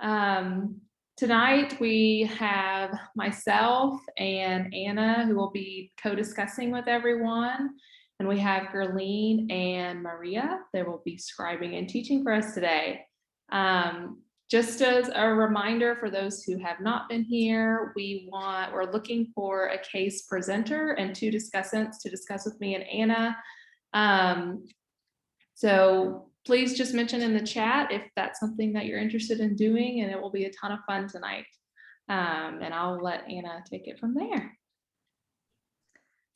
Tonight we have myself and Anna who will be co-discussing with everyone. And we have Gerline and Maria. They will be scribing and teaching for us today. Just as a reminder for those who have not been here, we're looking for a case presenter and two discussants to discuss with me and Anna. So please just mention in the chat if that's something that you're interested in doing, and it will be a ton of fun tonight. And I'll let Anna take it from there.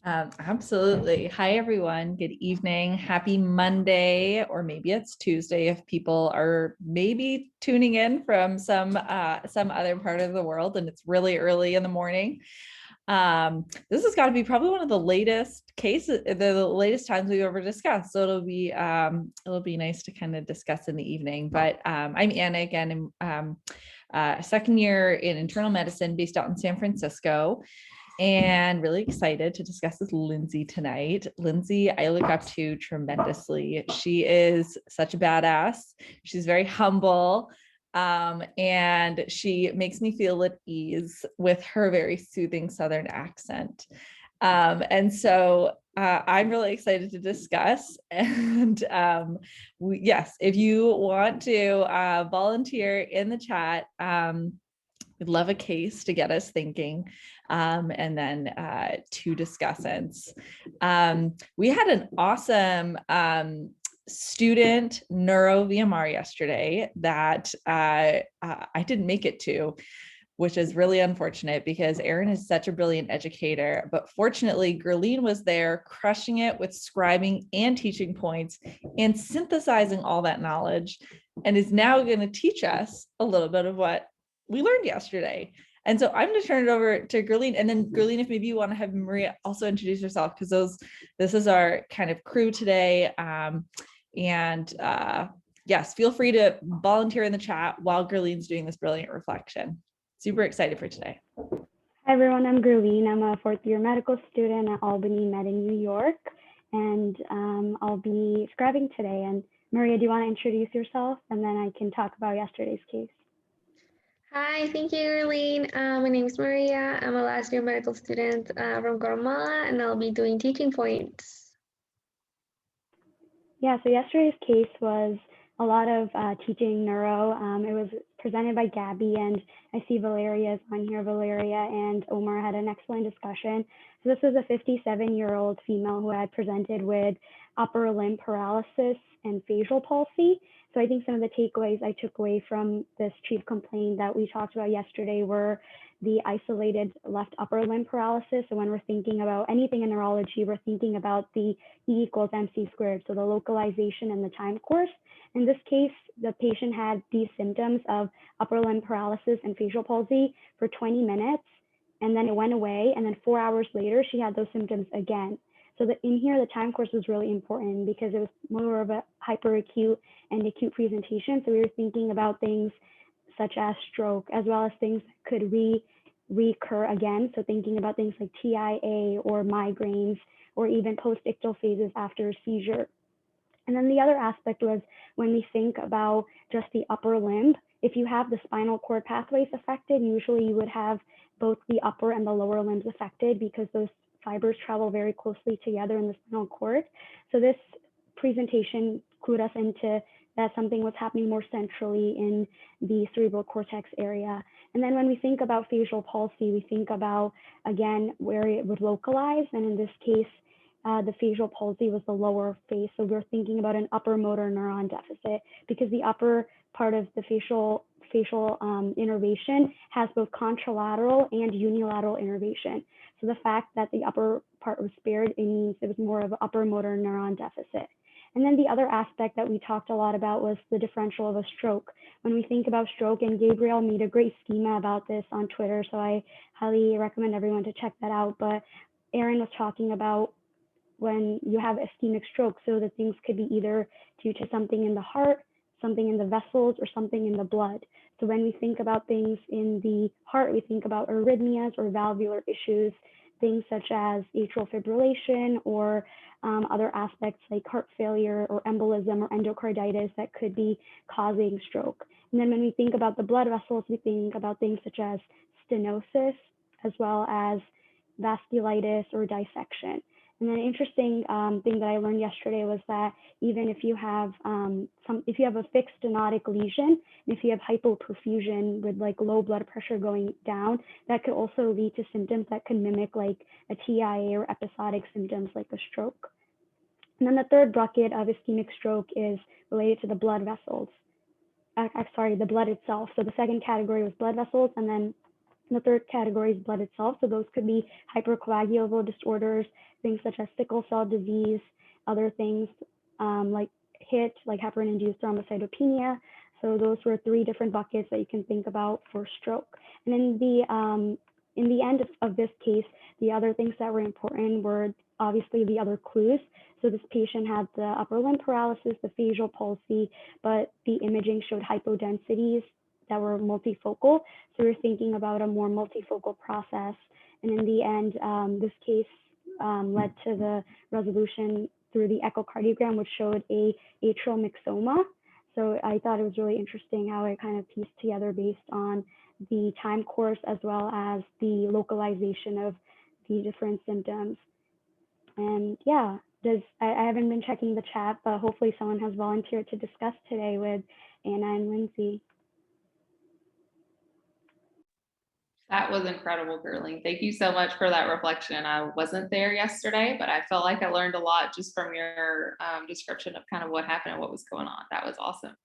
Absolutely. Hi, everyone. Good evening. Happy Monday, or maybe it's Tuesday if people are maybe tuning in from some other part of the world and it's really early in the morning. This has got to be probably one of the latest cases, the latest times we've ever discussed. So it'll be nice to kind of discuss in the evening. But I'm Anna again. I'm second year in internal medicine based out in San Francisco, and really excited to discuss with Lindsay tonight. Lindsay, I look up to tremendously. She is such a badass. She's very humble. And she makes me feel at ease with her very soothing Southern accent. And so I'm really excited to discuss. And yes, if you want to volunteer in the chat, we'd love a case to get us thinking. And then two discussants. We had an awesome student neuro VMR yesterday that I didn't make it to, which is really unfortunate because Erin is such a brilliant educator. But fortunately, Gerline was there crushing it with scribing and teaching points and synthesizing all that knowledge, and is now going to teach us a little bit of what we learned yesterday. And so I'm going to turn it over to Gerline, and then Gerline, if maybe you want to have Maria also introduce herself, because this is our kind of crew today. Yes, feel free to volunteer in the chat while Gerline's doing this brilliant reflection. Super excited for today. Hi everyone, I'm Gerline. I'm a fourth year medical student at Albany Med in New York, and I'll be scribing today. And Maria, do you want to introduce yourself, and then I can talk about yesterday's case? Hi, thank you, Urine. My name is Maria. I'm a last year medical student from Guatemala, and I'll be doing teaching points. Yeah, so yesterday's case was a lot of teaching neuro. It was presented by Gabby, and I see Valeria is on here. Valeria and Omar had an excellent discussion. So this was a 57-year-old female who had presented with upper limb paralysis and facial palsy. So I think some of the takeaways I took away from this chief complaint that we talked about yesterday were the isolated left upper limb paralysis. So when we're thinking about anything in neurology, we're thinking about the E = MC squared, so the localization and the time course. In this case, the patient had these symptoms of upper limb paralysis and facial palsy for 20 minutes, and then it went away, and then 4 hours later, she had those symptoms again. So in here, the time course was really important because it was more of a hyperacute and acute presentation. So we were thinking about things such as stroke, as well as things that could recur again. So thinking about things like TIA or migraines, or even post-ictal phases after a seizure. And then the other aspect was when we think about just the upper limb, if you have the spinal cord pathways affected, usually you would have both the upper and the lower limbs affected because those fibers travel very closely together in the spinal cord. So this presentation clued us into that something was happening more centrally in the cerebral cortex area. And then when we think about facial palsy, we think about, again, where it would localize. And in this case, the facial palsy was the lower face. So we're thinking about an upper motor neuron deficit because the upper part of the facial innervation has both contralateral and unilateral innervation. So the fact that the upper part was spared, it means it was more of an upper motor neuron deficit. And then the other aspect that we talked a lot about was the differential of a stroke. When we think about stroke, and Gabriel made a great schema about this on Twitter, so I highly recommend everyone to check that out. But Erin was talking about when you have ischemic stroke, so the things could be either due to something in the heart, something in the vessels, or something in the blood. So when we think about things in the heart, we think about arrhythmias or valvular issues. things such as atrial fibrillation or other aspects like heart failure or embolism or endocarditis that could be causing stroke. And then when we think about the blood vessels, we think about things such as stenosis, as well as vasculitis or dissection. And then an interesting thing that I learned yesterday was that even if you have if you have a fixed stenotic lesion, and if you have hypoperfusion with like low blood pressure going down, that could also lead to symptoms that can mimic like a TIA or episodic symptoms like a stroke. And then the third bucket of ischemic stroke is related to the blood vessels. Sorry, the blood itself. So the second category was blood vessels, and then the third category is blood itself. So those could be hypercoagulable disorders, things such as sickle cell disease, other things like HIT, like heparin-induced thrombocytopenia. So those were three different buckets that you can think about for stroke. And in the end of this case, the other things that were important were obviously the other clues. So this patient had the upper limb paralysis, the facial palsy, but the imaging showed hypodensities that were multifocal. So we're thinking about a more multifocal process. And in the end, this case led to the resolution through the echocardiogram, which showed a atrial myxoma. So I thought it was really interesting how it kind of pieced together based on the time course as well as the localization of the different symptoms. And yeah, I haven't been checking the chat, but hopefully someone has volunteered to discuss today with Anna and Lindsay. That was incredible, Gurleen. Thank you so much for that reflection. I wasn't there yesterday, but I felt like I learned a lot just from your description of kind of what happened and what was going on. That was awesome.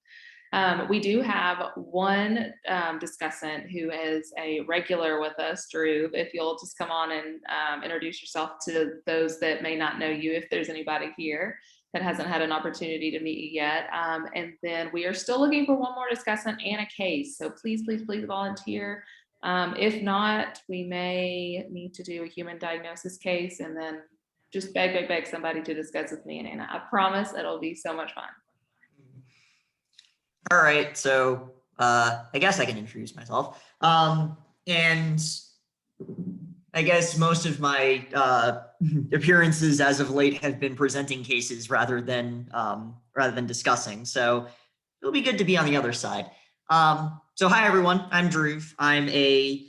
We do have one discussant who is a regular with us, Drew. If you'll just come on and introduce yourself to those that may not know you, if there's anybody here that hasn't had an opportunity to meet you yet. And then we are still looking for one more discussant and a case. So please, please, please volunteer. If not, we may need to do a human diagnosis case and then just beg somebody to discuss with me and Anna. I promise it'll be so much fun. All right, so I guess I can introduce myself. And I guess most of my appearances as of late have been presenting cases rather than discussing. So it'll be good to be on the other side. So hi everyone, I'm Drew. I'm a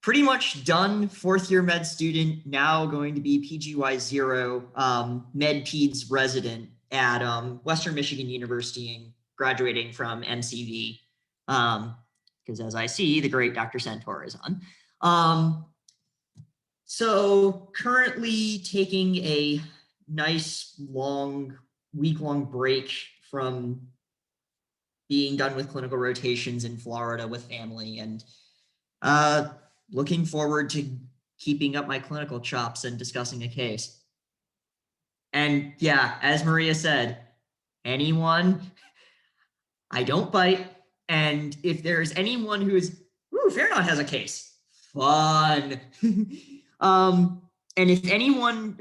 pretty much done fourth year med student, now going to be PGY0 med peds resident at Western Michigan University and graduating from MCV, because as I see, the great Dr. Centaur is on. So currently taking a nice long week-long break from being done with clinical rotations in Florida with family, and looking forward to keeping up my clinical chops and discussing a case. And yeah, as Maria said, anyone, I don't bite. And if there's anyone who is, ooh, Fairnot has a case, fun. And if anyone,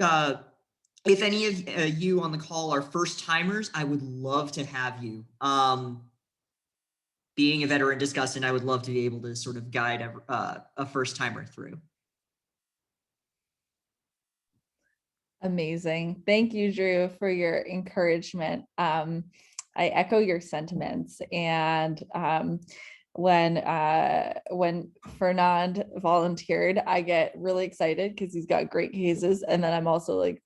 if any of you on the call are first timers, I would love to have you. Being a veteran discussant, I would love to be able to sort of guide a first timer through. Amazing. Thank you, Drew, for your encouragement. I echo your sentiments. And when Fernand volunteered, I get really excited because he's got great cases. And then I'm also like,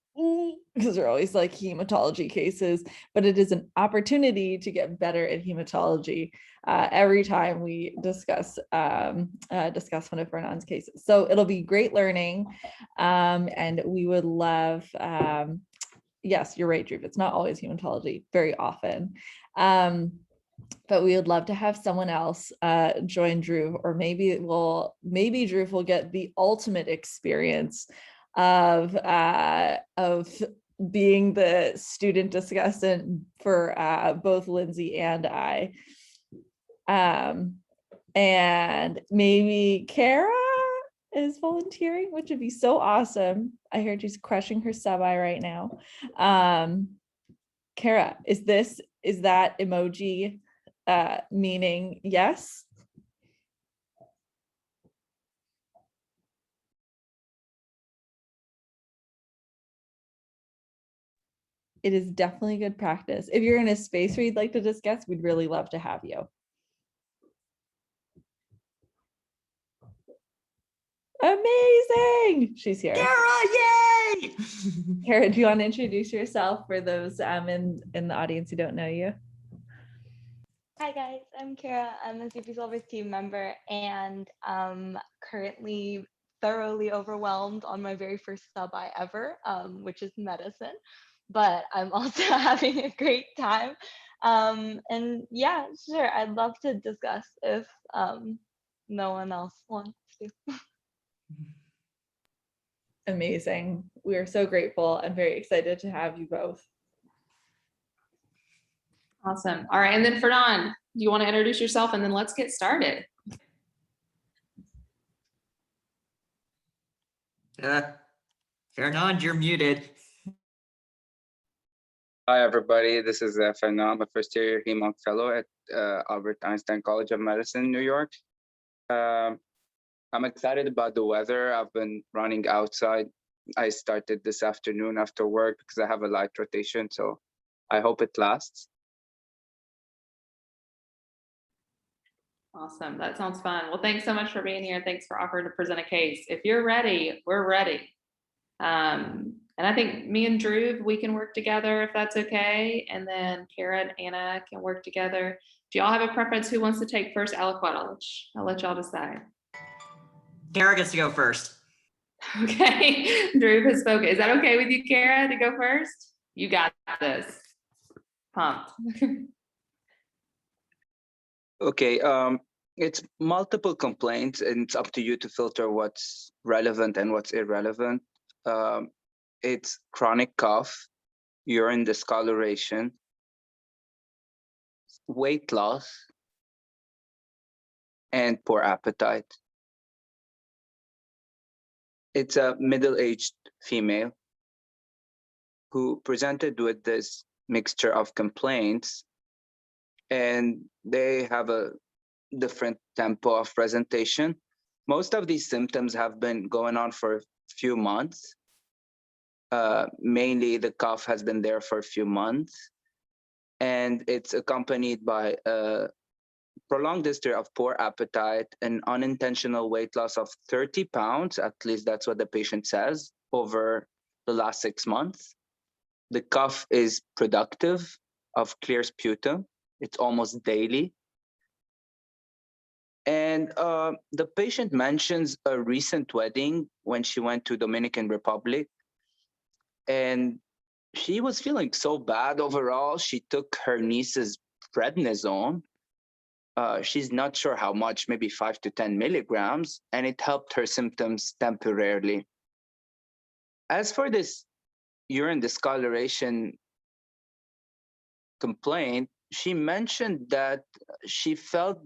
because they're always like hematology cases, but it is an opportunity to get better at hematology every time we discuss one of Fernand's cases. So it'll be great learning, and we would love, yes, you're right, Drew, it's not always hematology, very often. But we would love to have someone else join Drew, or maybe Drew will get the ultimate experience of being the student discussant for both Lindsay and I. And maybe Kara is volunteering, which would be so awesome. I heard she's crushing her sub-I right now. Kara, is that emoji meaning yes? it is definitely good practice. If you're in a space where you'd like to discuss, we'd really love to have you. Amazing. She's here. Kara, yay! Kara, do you want to introduce yourself for those in the audience who don't know you? Hi guys, I'm Kara. I'm a CP Solvers team member and currently thoroughly overwhelmed on my very first sub-I ever, which is medicine. But I'm also having a great time. And yeah, sure, I'd love to discuss if no one else wants to. Amazing. We are so grateful and very excited to have you both. Awesome. All right. And then Fernand, do you want to introduce yourself and then let's get started? Fernand, you're muted. Hi, everybody. This is Fernand, a first-year HEMONC fellow at Albert Einstein College of Medicine, New York. I'm excited about the weather. I've been running outside. I started this afternoon after work because I have a light rotation, so I hope it lasts. Awesome. That sounds fun. Well, thanks so much for being here. Thanks for offering to present a case. If you're ready, we're ready. And I think me and Drew, we can work together if that's okay. And then Kara and Anna can work together. Do y'all have a preference? Who wants to take first aliquot? I'll let y'all decide. Kara gets to go first. Okay. Drew has spoken. Is that okay with you, Kara, to go first? You got this. Pumped. Okay, it's multiple complaints, and it's up to you to filter what's relevant and what's irrelevant. It's chronic cough, urine discoloration, weight loss, and poor appetite. It's a middle-aged female who presented with this mixture of complaints, and they have a different tempo of presentation. Most of these symptoms have been going on for a few months. Mainly the cough has been there for a few months, and it's accompanied by a prolonged history of poor appetite and unintentional weight loss of 30 pounds, at least that's what the patient says, over the last 6 months. The cough is productive of clear sputum. It's almost daily. And the patient mentions a recent wedding when she went to Dominican Republic. And she was feeling so bad overall. She took her niece's prednisone. She's not sure how much, maybe 5 to 10 milligrams, and it helped her symptoms temporarily. As for this urine discoloration complaint, she mentioned that she felt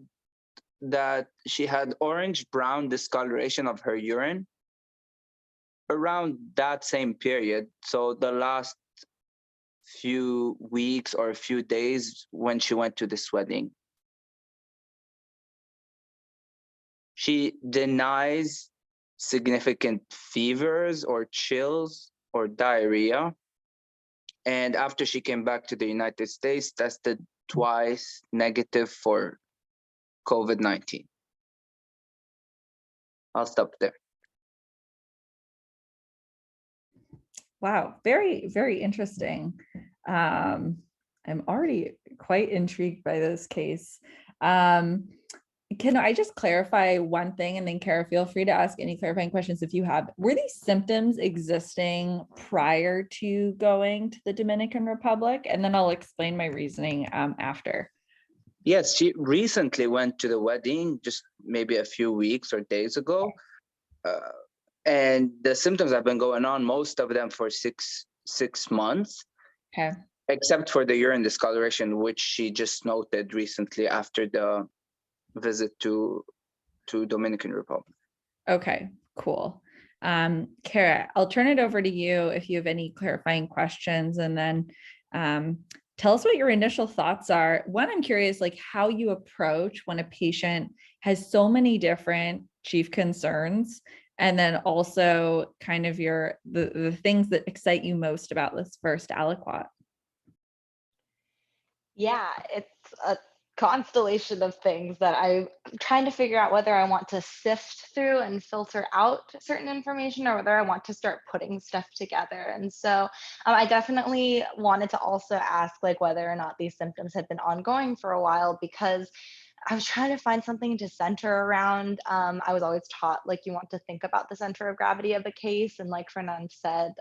that she had orange-brown discoloration of her urine around that same period. So the last few weeks or a few days when she went to this wedding. She denies significant fevers or chills or diarrhea. And after she came back to the United States, tested twice negative for COVID-19. I'll stop there. Wow, very, very interesting. I'm already quite intrigued by this case. Can I just clarify one thing, and then Kara, feel free to ask any clarifying questions if you have. Were these symptoms existing prior to going to the Dominican Republic? And then I'll explain my reasoning after. Yes, she recently went to the wedding just maybe a few weeks or days ago. And the symptoms have been going on, most of them for six months. Okay. Except for the urine discoloration, which she just noted recently after the visit to Dominican Republic. Okay, cool. Kara, I'll turn it over to you if you have any clarifying questions, and then tell us what your initial thoughts are. One, I'm curious, like how you approach when a patient has so many different chief concerns, and then also kind of the things that excite you most about this first aliquot. Yeah, it's a constellation of things that I'm trying to figure out whether I want to sift through and filter out certain information or whether I want to start putting stuff together. And so I definitely wanted to also ask like whether or not these symptoms had been ongoing for a while, because I was trying to find something to center around. I was always taught like you want to think about the center of gravity of a case, and like Fernand said,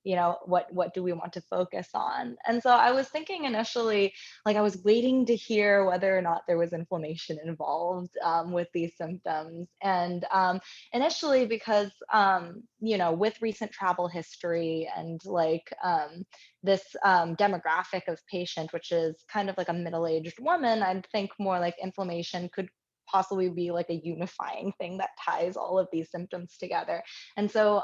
what do we want to focus on? And so I was thinking initially, like I was waiting to hear whether or not there was inflammation involved with these symptoms, and initially because with recent travel history and like this demographic of patient, which is kind of like a middle-aged woman, I'd think more like inflammation could possibly be like a unifying thing that ties all of these symptoms together. And so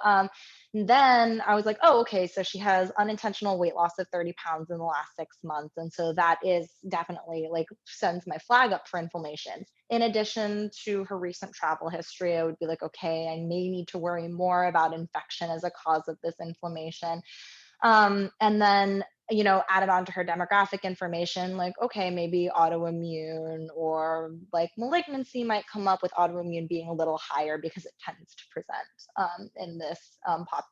then I was like, oh, okay, so she has unintentional weight loss of 30 pounds in the last 6 months. And so that is definitely like sends my flag up for inflammation. In addition to her recent travel history, I would be like, okay, I may need to worry more about infection as a cause of this inflammation. And then, added on to her demographic information, like, okay, maybe autoimmune or like malignancy might come up, with autoimmune being a little higher because it tends to present in this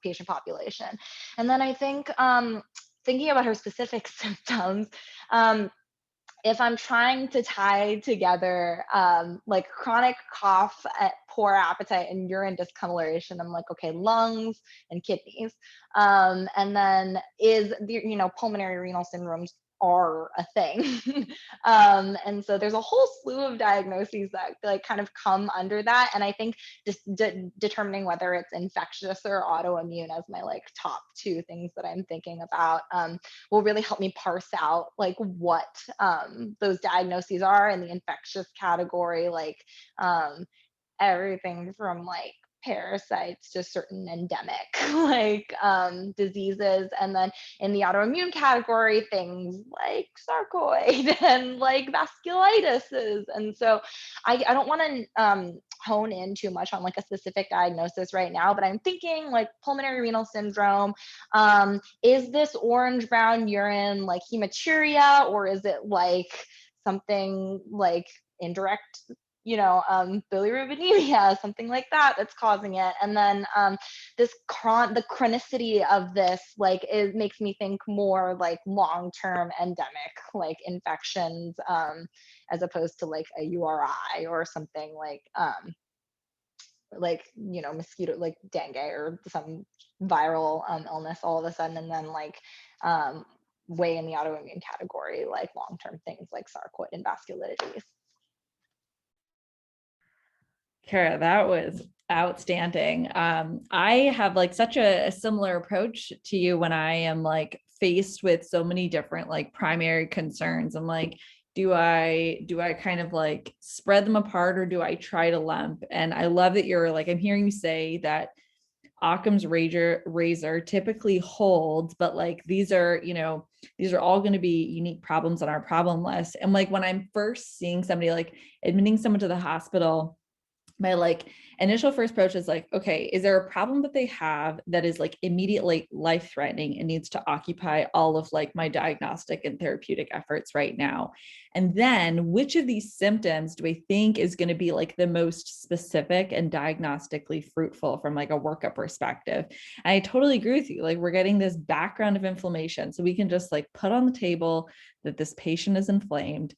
patient population. And then I think thinking about her specific symptoms, if I'm trying to tie together like chronic cough, poor appetite, and urine discoloration, I'm like, okay, lungs and kidneys. And then pulmonary renal syndromes are a thing. And so there's a whole slew of diagnoses that like kind of come under that. And I think just determining whether it's infectious or autoimmune as my like top two things that I'm thinking about will really help me parse out like what those diagnoses are in the infectious category, like everything from like parasites to certain endemic like diseases, and then in the autoimmune category things like sarcoid and like vasculitis. And so I don't want to hone in too much on like a specific diagnosis right now, but I'm thinking like pulmonary renal syndrome. Is this orange brown urine like hematuria, or is it like something like indirect bilirubinemia, something like that that's causing it? And then the chronicity of this like it makes me think more like long-term endemic like infections as opposed to like a URI or something like mosquito like dengue or some viral illness all of a sudden, and then like way in the autoimmune category like long-term things like sarcoid and vasculitis. Kara, that was outstanding. I have like such a similar approach to you when I am like faced with so many different like primary concerns. I'm like, do I kind of like spread them apart, or do I try to lump? And I love that you're like, I'm hearing you say that Occam's razor typically holds, but like these are all going to be unique problems on our problem list. And like when I'm first seeing somebody, like admitting someone to the hospital, my like initial first approach is like, okay, is there a problem that they have that is like immediately life threatening and needs to occupy all of like my diagnostic and therapeutic efforts right now? And then which of these symptoms do I think is going to be like the most specific and diagnostically fruitful from like a workup perspective? And I totally agree with you. Like we're getting this background of inflammation, so we can just like put on the table that this patient is inflamed.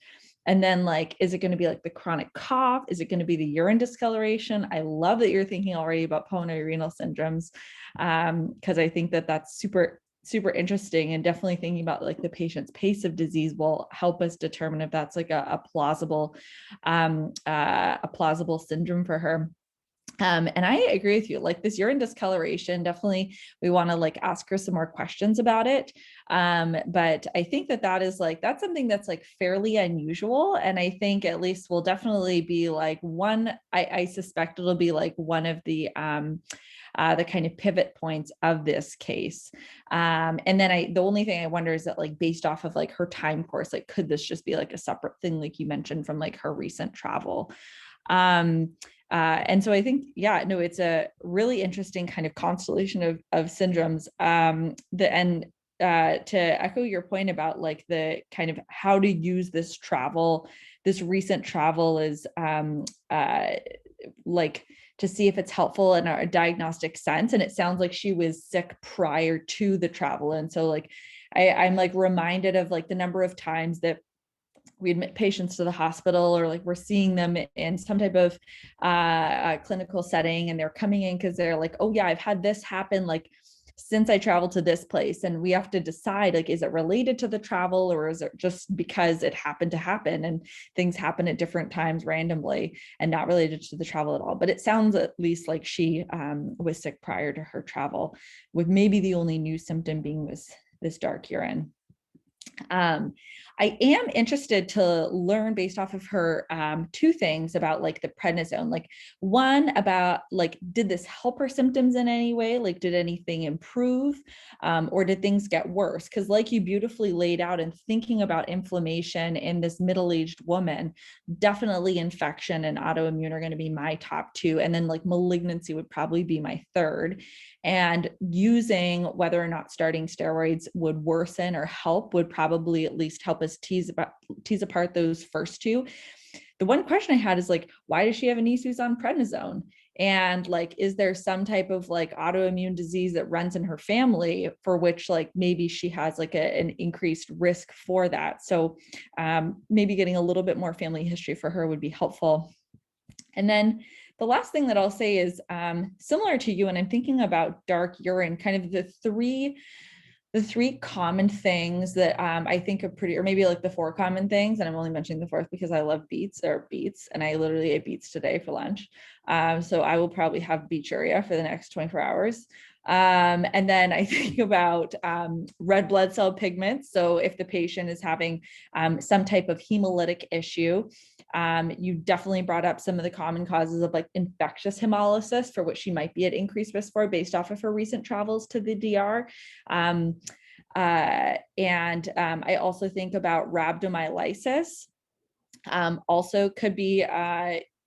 And then like, is it going to be like the chronic cough? Is it going to be the urine discoloration? I love that you're thinking already about pulmonary renal syndromes, because I think that that's super, super interesting, and definitely thinking about like the patient's pace of disease will help us determine if that's like a plausible syndrome for her. And I agree with you, like this urine discoloration, definitely we want to like ask her some more questions about it. But I think that is like, that's something that's like fairly unusual. And I think at least will definitely be like I suspect it'll be like one of the kind of pivot points of this case. And then the only thing I wonder is that like based off of like her time course, like could this just be like a separate thing, like you mentioned from like her recent travel? And so I think, it's a really interesting kind of constellation of syndromes. And to echo your point about like the kind of how to use this recent travel is like to see if it's helpful in a diagnostic sense. And it sounds like she was sick prior to the travel. And so like, I'm like reminded of like the number of times that we admit patients to the hospital, or like we're seeing them in some type of clinical setting, and they're coming in because they're like, oh yeah, I've had this happen like since I traveled to this place. And we have to decide, like, is it related to the travel, or is it just because it happened to happen, and things happen at different times randomly and not related to the travel at all. But it sounds at least like she was sick prior to her travel, with maybe the only new symptom being this dark urine. I am interested to learn based off of her two things about like the prednisone. Like one about like, did this help her symptoms in any way? Like did anything improve or did things get worse? Because like you beautifully laid out in thinking about inflammation in this middle-aged woman, definitely infection and autoimmune are going to be my top two. And then like malignancy would probably be my third. And using whether or not starting steroids would worsen or help would probably at least help us tease apart those first two. The one question I had is like, why does she have a niece who's on prednisone? And like, is there some type of like autoimmune disease that runs in her family for which like maybe she has like an increased risk for that? So maybe getting a little bit more family history for her would be helpful. And then the last thing that I'll say is similar to you, and I'm thinking about dark urine, kind of the three common things that I think are pretty, or maybe like the four common things, and I'm only mentioning the fourth because I love beets, and I literally ate beets today for lunch. So I will probably have beeturia for the next 24 hours. And then I think about red blood cell pigments. So if the patient is having some type of hemolytic issue, you definitely brought up some of the common causes of like infectious hemolysis, for which she might be at increased risk for based off of her recent travels to the DR. I also think about rhabdomyolysis. Also could be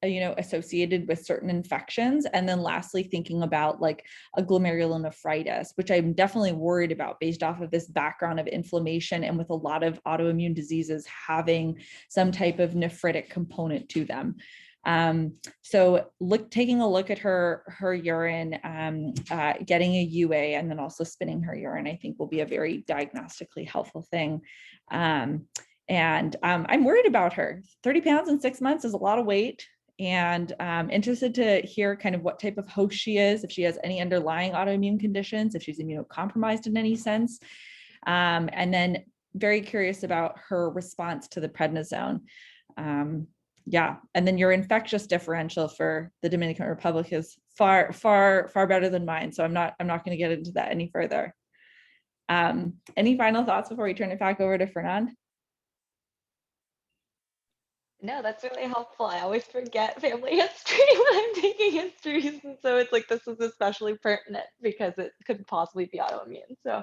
associated with certain infections. And then lastly, thinking about like a glomerulonephritis, which I'm definitely worried about based off of this background of inflammation and with a lot of autoimmune diseases having some type of nephritic component to them. So taking a look at her urine, getting a UA, and then also spinning her urine, I think will be a very diagnostically helpful thing. I'm worried about her. 30 pounds in 6 months is a lot of weight, and interested to hear kind of what type of host she is, if she has any underlying autoimmune conditions, if she's immunocompromised in any sense. And then very curious about her response to the prednisone. Yeah, and then your infectious differential for the Dominican Republic is far better than mine. So I'm not going to get into that any further. Any final thoughts before we turn it back over to Fernand? No, that's really helpful. I always forget family history when I'm taking histories. And so it's like, this is especially pertinent because it could possibly be autoimmune. So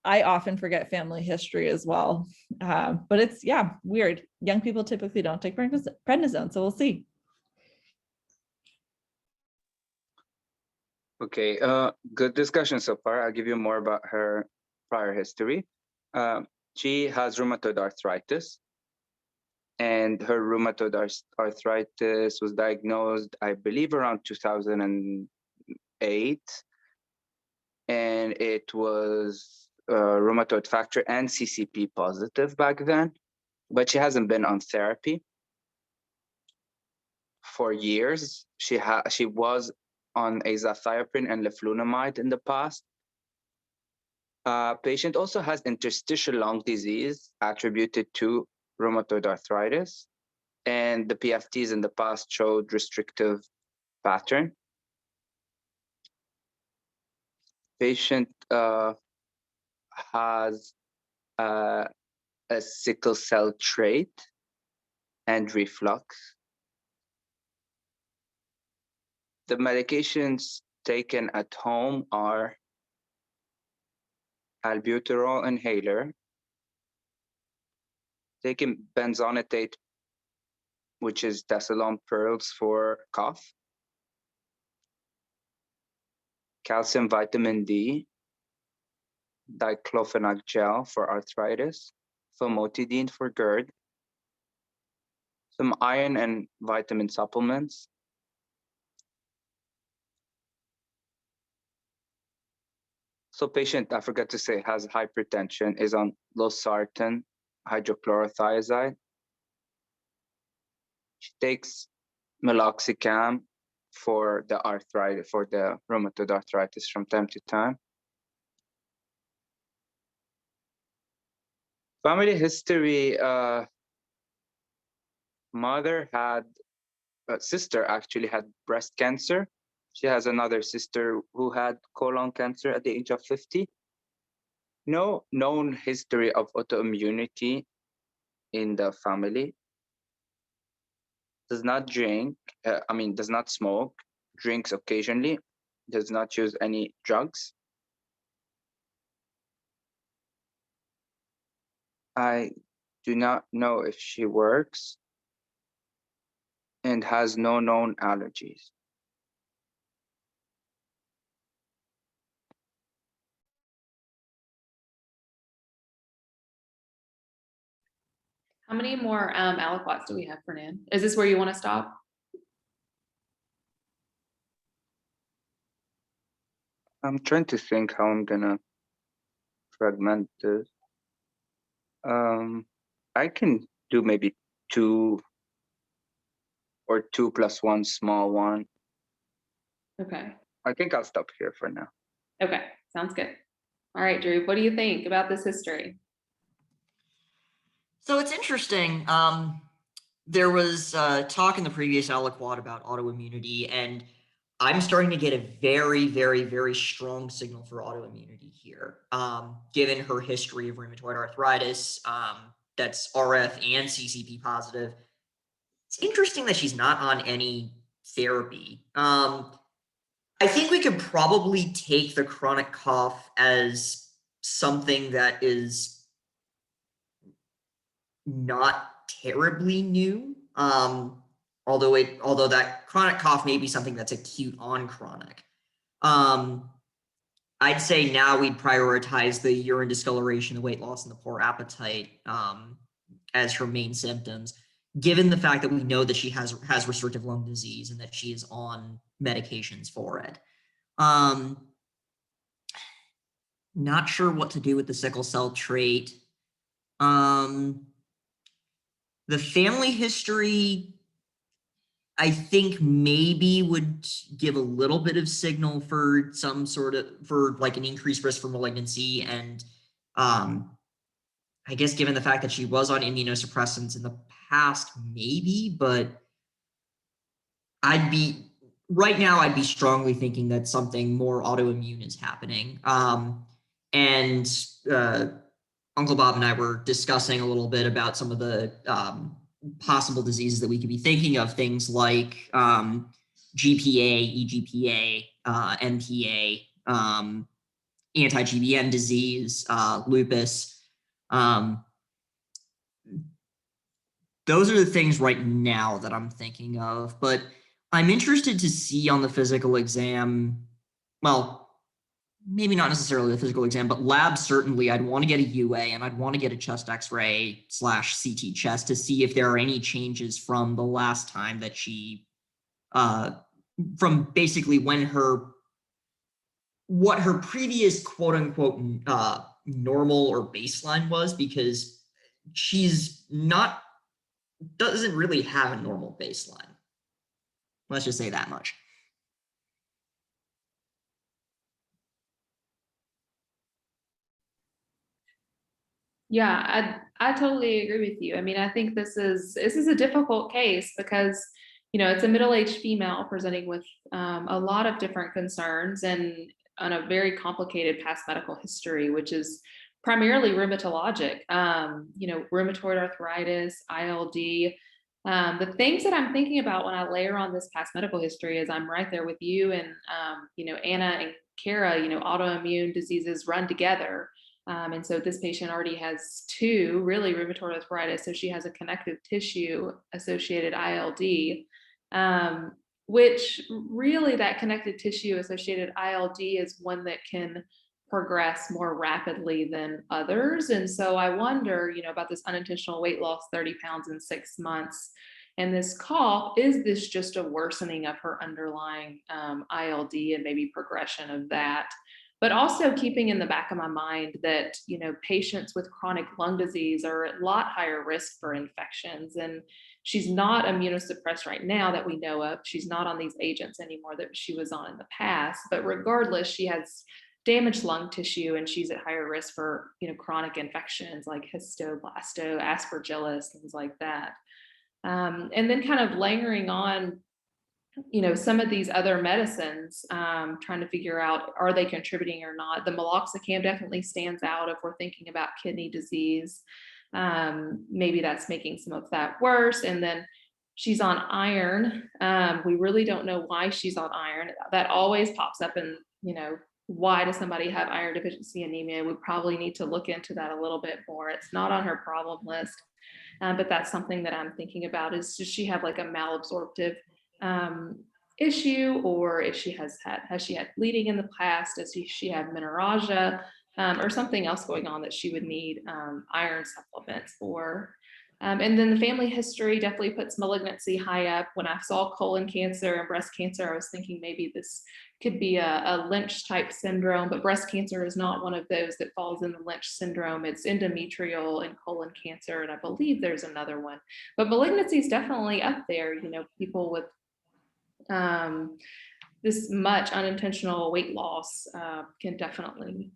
I often forget family history as well. But it's, yeah, weird. Young people typically don't take prednisone, so we'll see. Okay, good discussion so far. I'll give you more about her prior history. She has rheumatoid arthritis, and her rheumatoid arthritis was diagnosed, I believe, around 2008, and it was rheumatoid factor and CCP positive back then, but she hasn't been on therapy for years. She was on azathioprine and leflunomide in the past. Patient also has interstitial lung disease attributed to rheumatoid arthritis, and the PFTs in the past showed restrictive pattern. Patient has a sickle cell trait and reflux. The medications taken at home are albuterol inhaler, taking benzonatate, which is Desalon pearls for cough, calcium vitamin D, diclofenac gel for arthritis, famotidine for GERD, some iron and vitamin supplements. So patient, I forgot to say, has hypertension, is on losartan hydrochlorothiazide. She takes meloxicam for the arthritis, for the rheumatoid arthritis from time to time. Family history, sister actually had breast cancer. She has another sister who had colon cancer at the age of 50. No known history of autoimmunity in the family. Does not drink, does not smoke, drinks occasionally, does not use any drugs. I do not know if she works and has no known allergies. How many more aliquots do we have, Fernand? Is this where you want to stop? I'm trying to think how I'm gonna fragment this. I can do maybe 2 or 2 plus 1 small one. Okay. I think I'll stop here for now. Okay. Sounds good. All right, Drew, what do you think about this history? So it's interesting. There was talk in the previous aliquot about autoimmunity, and I'm starting to get a very, very, very strong signal for autoimmunity here. Given her history of rheumatoid arthritis, that's RF and CCP positive. It's interesting that she's not on any therapy. I think we could probably take the chronic cough as something that is not terribly new. Although that chronic cough may be something that's acute on chronic. I'd say now we'd prioritize the urine discoloration, the weight loss, and the poor appetite as her main symptoms, given the fact that we know that she has restrictive lung disease and that she is on medications for it. Not sure what to do with the sickle cell trait. The family history, I think maybe would give a little bit of signal for like an increased risk for malignancy. And I guess given the fact that she was on immunosuppressants in the past, maybe, but I'd be strongly thinking that something more autoimmune is happening. Uncle Bob and I were discussing a little bit about some of the possible diseases that we could be thinking of, things like GPA, EGPA, MPA, anti-GBM disease, lupus. Those are the things right now that I'm thinking of, but I'm interested to see on the physical exam, well, maybe not necessarily the physical exam, but labs certainly. I'd want to get a UA and I'd want to get a chest x-ray / CT chest to see if there are any changes from the last time that she, from basically what her previous quote unquote normal or baseline was, because doesn't really have a normal baseline. Let's just say that much. Yeah, I totally agree with you. I mean, I think this is a difficult case because, it's a middle-aged female presenting with a lot of different concerns and on a very complicated past medical history, which is primarily rheumatologic, rheumatoid arthritis, ILD. The things that I'm thinking about when I layer on this past medical history is I'm right there with you and, Anna and Kara, autoimmune diseases run together. And so this patient already has 2 really rheumatoid arthritis. So she has a connective tissue associated ILD, which really that connective tissue associated ILD is one that can progress more rapidly than others. And so I wonder, about this unintentional weight loss, 30 pounds in 6 months, and this cough, is this just a worsening of her underlying ILD and maybe progression of that? But also keeping in the back of my mind that, patients with chronic lung disease are at a lot higher risk for infections. And she's not immunosuppressed right now that we know of. She's not on these agents anymore that she was on in the past. But regardless, she has damaged lung tissue and she's at higher risk for, chronic infections like histoblasto, aspergillus, things like that. And then kind of layering on, some of these other medicines, trying to figure out, are they contributing or not? The meloxicam definitely stands out if we're thinking about kidney disease. Maybe that's making some of that worse. And then she's on iron. We really don't know why she's on iron. That always pops up in, why does somebody have iron deficiency anemia? We probably need to look into that a little bit more. It's not on her problem list, but that's something that I'm thinking about, is does she have like a malabsorptive issue, or if she has she had bleeding in the past, does she have menorrhagia, or something else going on that she would need iron supplements for. And then the family history definitely puts malignancy high up. When I saw colon cancer and breast cancer, I was thinking maybe this could be a Lynch type syndrome, but breast cancer is not one of those that falls in the Lynch syndrome. It's endometrial and colon cancer, and I believe there's another one. But malignancy is definitely up there. People with this much unintentional weight loss can definitely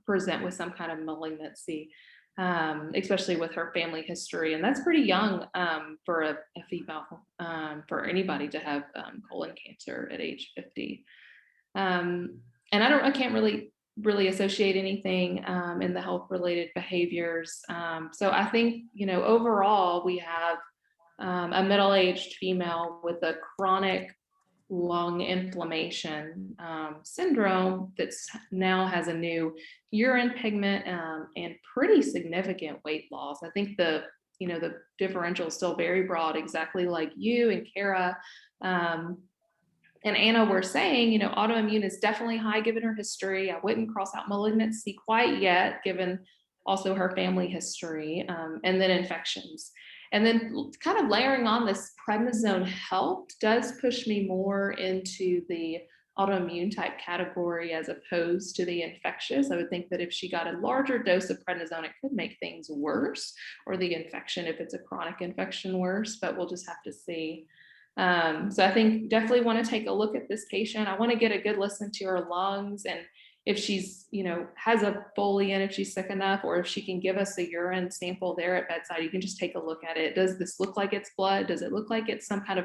present with some kind of malignancy, especially with her family history. And that's pretty young for a female, for anybody to have colon cancer at age 50. And I can't really associate anything in the health related behaviors. So I think, overall we have a middle-aged female with a chronic lung inflammation syndrome that's now has a new urine pigment and pretty significant weight loss. I think the differential is still very broad, exactly like you and Kara and Anna were saying. Autoimmune is definitely high given her history. I wouldn't cross out malignancy quite yet, given also her family history, and then infections. And then kind of layering on this prednisone helped does push me more into the autoimmune type category as opposed to the infectious. I would think that if she got a larger dose of prednisone, it could make things worse, or the infection, if it's a chronic infection, worse, but we'll just have to see. So I think definitely want to take a look at this patient. I want to get a good listen to her lungs, and if she's, has a Foley in, if she's sick enough, or if she can give us a urine sample there at bedside, you can just take a look at it. Does this look like it's blood? Does it look like it's some kind of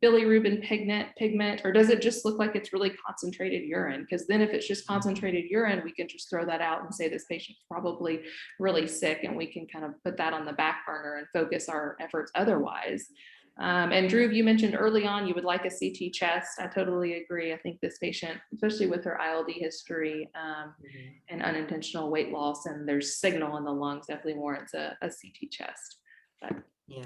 bilirubin pigment, or does it just look like it's really concentrated urine? Because then if it's just concentrated urine, we can just throw that out and say this patient's probably really sick, and we can kind of put that on the back burner and focus our efforts otherwise. And Drew, you mentioned early on you would like a CT chest. I totally agree. I think this patient, especially with her ILD history and unintentional weight loss, and there's signal in the lungs, definitely warrants a CT chest. But. Yeah,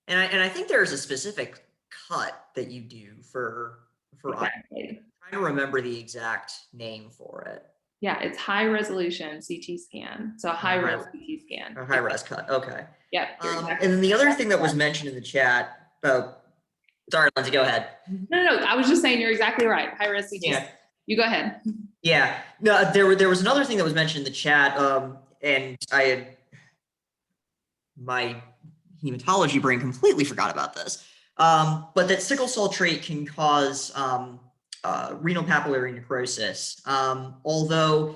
and I think there's a specific cut that you do for exactly. I'm trying to remember the exact name for it. Yeah, it's high resolution CT scan. So a high res CT scan. A high res cut. Okay. Yeah. And then the other thing that was mentioned in the chat. Sorry, Lindsay, go ahead. No, I was just saying you're exactly right. High res CT. Yeah. You go ahead. Yeah. No, there was another thing that was mentioned in the chat, and I had my hematology brain completely forgot about this. But that sickle cell trait can cause renal papillary necrosis. Although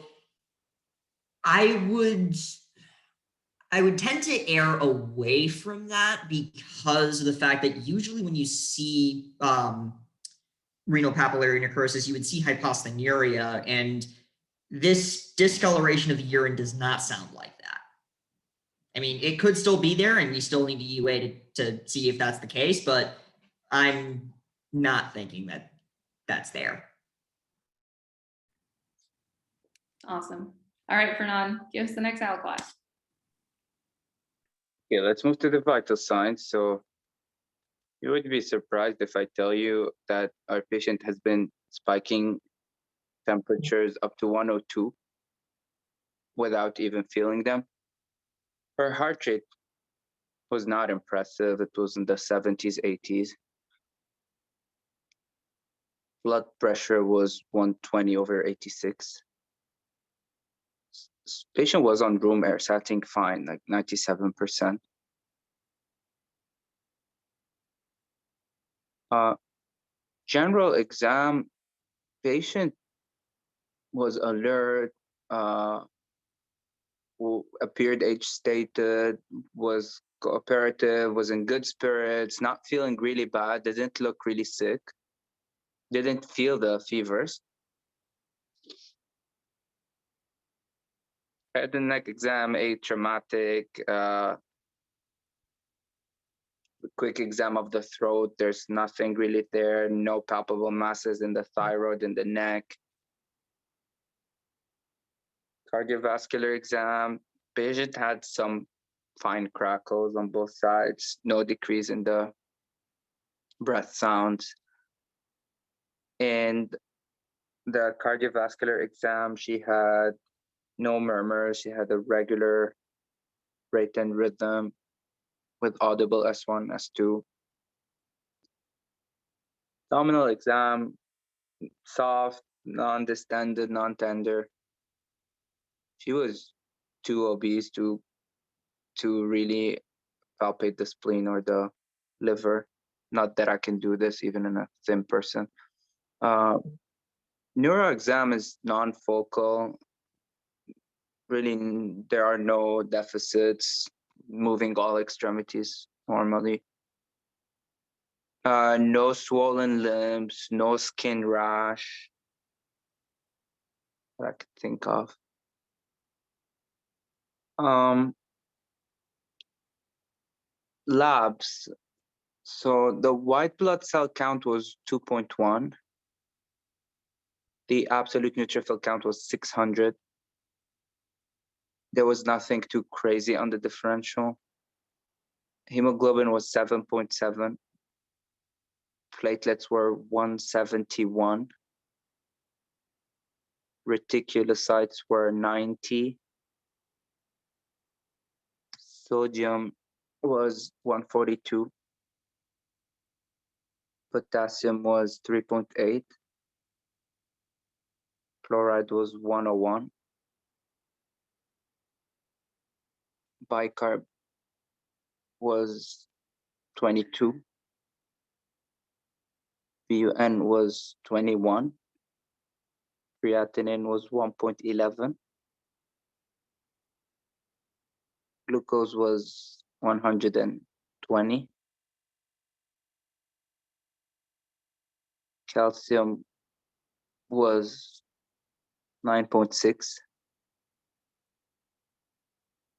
I would tend to err away from that because of the fact that usually when you see renal papillary necrosis, you would see hyposphenuria, and this discoloration of the urine does not sound like that. I mean, it could still be there, and you still need a UA to see if that's the case, but I'm not thinking that that's there. Awesome. All right, Fernand, give us the next AL class. Okay, let's move to the vital signs. So you would be surprised if I tell you that our patient has been spiking temperatures up to 102 without even feeling them. Her heart rate was not impressive. It was in the 70s, 80s. Blood pressure was 120/86. Patient was on room air setting fine, like 97%. General exam, patient was alert, who appeared age stated, was cooperative, was in good spirits, not feeling really bad, didn't look really sick, didn't feel the fevers. Head and neck exam, atraumatic, quick exam of the throat, there's nothing really there, no palpable masses in the thyroid and the neck. Cardiovascular exam, patient had some fine crackles on both sides, no decrease in the breath sounds. And the cardiovascular exam, she had no murmurs, she had a regular rate and rhythm with audible S1, S2. Abdominal exam, soft, non-distended, non-tender. She was too obese to really palpate the spleen or the liver. Not that I can do this even in a thin person. Neuro exam is non-focal. Really, there are no deficits, moving all extremities normally. No swollen limbs, no skin rash that I could think of. Labs. So the white blood cell count was 2.1. The absolute neutrophil count was 600. There was nothing too crazy on the differential. Hemoglobin was 7.7. Platelets were 171. Reticulocytes were 90. Sodium was 142. Potassium was 3.8. Chloride was 101. Bicarb was 22. BUN was 21. Creatinine was 1.11. Glucose was 120. Calcium was 9.6.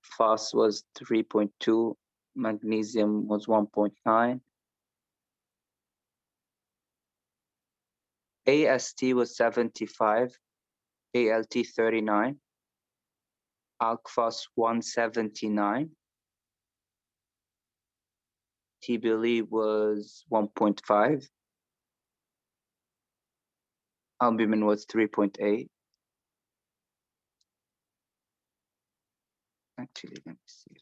Phos was 3.2. Magnesium was 1.9. AST was 75. ALT 39. ALK-Phos 179. TBLE was 1.5. Albumin was 3.8. Actually, let me see.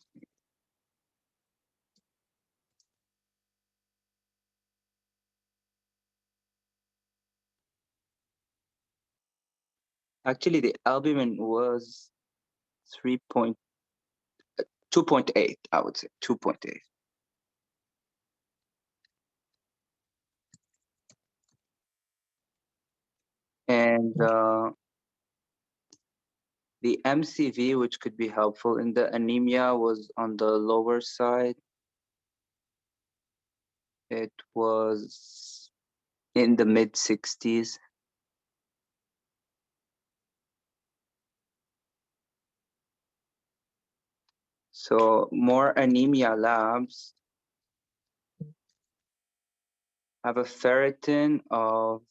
Actually, the albumin was 2.8, I would say, 2.8. And the MCV, which could be helpful in the anemia, was on the lower side. It was in the mid 60s. So more anemia labs have a ferritin of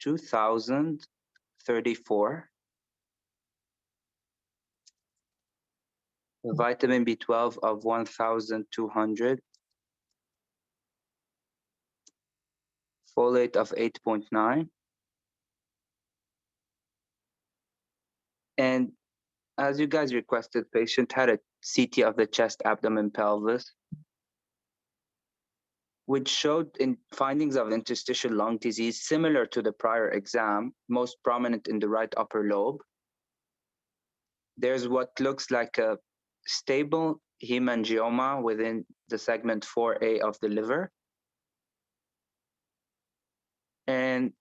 2034, vitamin B12 of 1200, folate of 8.9, And as you guys requested, patient had a CT of the chest, abdomen, pelvis, which showed in findings of interstitial lung disease similar to the prior exam, most prominent in the right upper lobe. There's what looks like a stable hemangioma within the segment 4A of the liver. And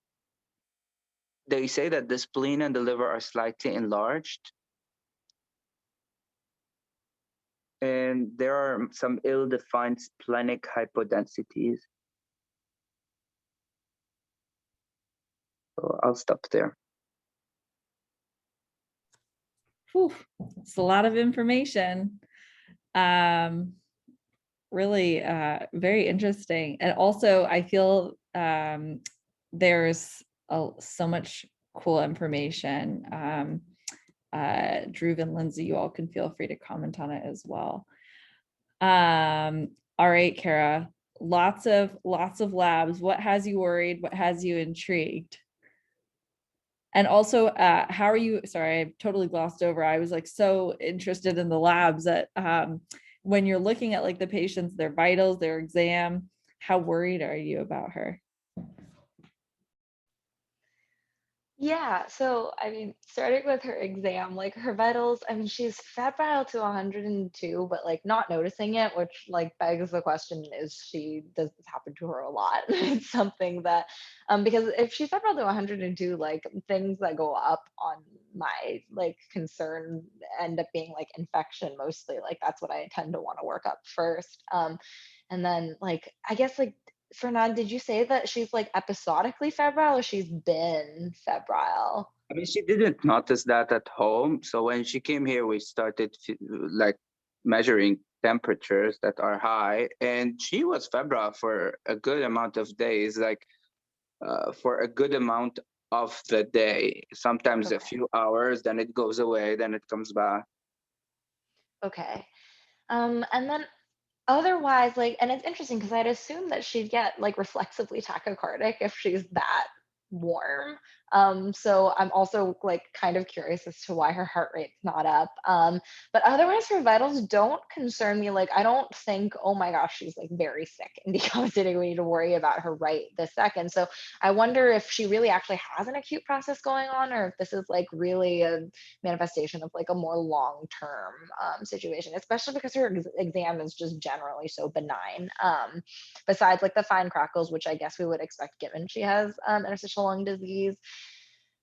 they say that the spleen and the liver are slightly enlarged. And there are some ill-defined splenic hypodensities. So I'll stop there. Whew, it's a lot of information. Really very interesting. And also I feel there's so much cool information. Drew and Lindsay, you all can feel free to comment on it as well. All right, Kara, lots of labs. What has you worried? What has you intrigued? And also, how are you, sorry, I totally glossed over. I was like so interested in the labs that when you're looking at like the patients, their vitals, their exam, how worried are you about her? Yeah, so I mean, starting with her exam, like her vitals, I mean, she's febrile to 102, but like not noticing it, which like begs the question, does this happen to her a lot? It's something that, because if she's febrile to 102, like things that go up on my like concern end up being like infection mostly, like that's what I tend to want to work up first. And then like, I guess like, Fernand, did you say that she's like episodically febrile or she's been febrile? I mean, she didn't notice that at home. So when she came here, we started like measuring temperatures that are high, and she was febrile for a good amount of days, like for a good amount of the day, sometimes a few hours, then it goes away, then it comes back. Okay. And then otherwise, like, and it's interesting because I'd assume that she'd get like reflexively tachycardic if she's that warm. So I'm also like kind of curious as to why her heart rate's not up. But otherwise her vitals don't concern me. Like I don't think, oh my gosh, she's like very sick and decapitating. We need to worry about her right this second. So I wonder if she really actually has an acute process going on, or if this is like really a manifestation of like a more long-term situation, especially because her exam is just generally so benign. Besides like the fine crackles, which I guess we would expect given she has interstitial lung disease.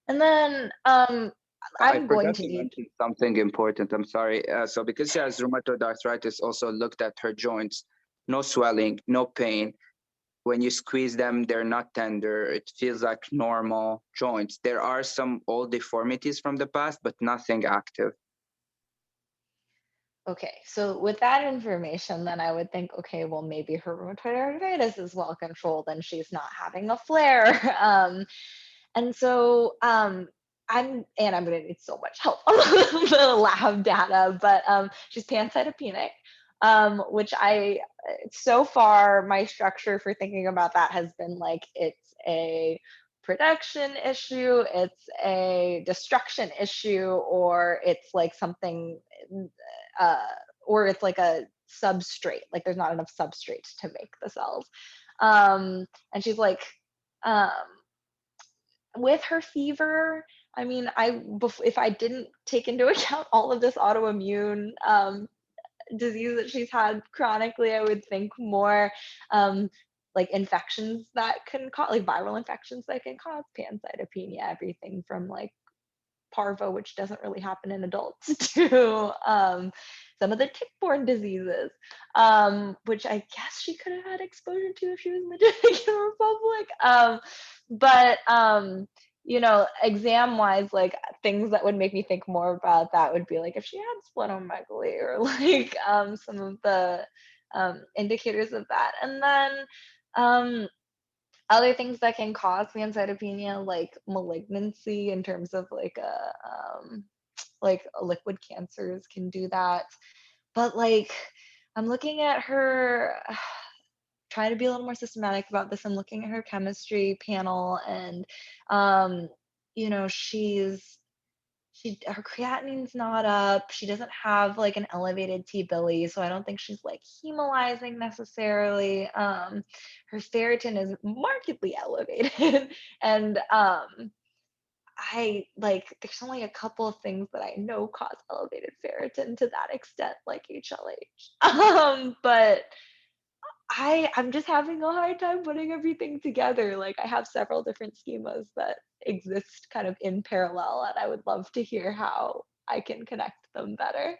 And then I I'm going forgot to to need, mention something important. I'm sorry. So because she has rheumatoid arthritis, also looked at her joints, no swelling, no pain. When you squeeze them, they're not tender. It feels like normal joints. There are some old deformities from the past, but nothing active. okay, so with that information, then I would think, okay, well, maybe her rheumatoid arthritis is well controlled and she's not having a flare. And so I'm gonna need so much help on the lab data, but she's pancytopenic, which so far my structure for thinking about that has been like it's a production issue, it's a destruction issue, or it's like something or it's like a substrate, like there's not enough substrate to make the cells. And she's like, with her fever, I mean, if I didn't take into account all of this autoimmune disease that she's had chronically, I would think more like infections that can cause, like viral infections that can cause pancytopenia, everything from like parvo, which doesn't really happen in adults, to some of the tick-borne diseases, which I guess she could have had exposure to if she was in the Dominican Republic. But you know, exam-wise, like things that would make me think more about that would be like if she had splenomegaly or like some of the indicators of that. And then other things that can cause pancytopenia, like malignancy in terms of like liquid cancers can do that. But like I'm looking at her, trying to be a little more systematic about this. I'm looking at her chemistry panel, and you know, she's her creatinine's not up. She doesn't have like an elevated T-bili, so I don't think she's like hemolyzing necessarily. Her ferritin is markedly elevated, and I like there's only a couple of things that I know cause elevated ferritin to that extent, like HLH. But I'm just having a hard time putting everything together. Like I have several different schemas that exist kind of in parallel, and I would love to hear how I can connect them better.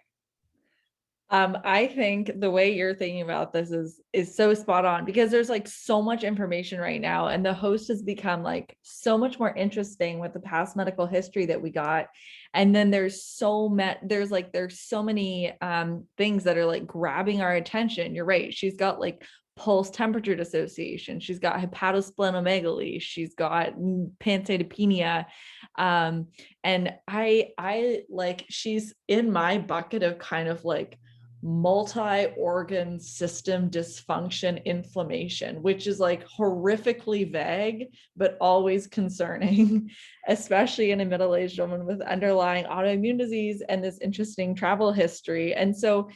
I think the way you're thinking about this is so spot on, because there's like so much information right now, and the host has become like so much more interesting with the past medical history that we got. And then there's so many things that are like grabbing our attention. You're right. She's got like pulse temperature dissociation. She's got hepatosplenomegaly. She's got pancytopenia. And I like, she's in my bucket of kind of like multi-organ system dysfunction inflammation, which is like horrifically vague, but always concerning, especially in a middle-aged woman with underlying autoimmune disease and this interesting travel history. And so,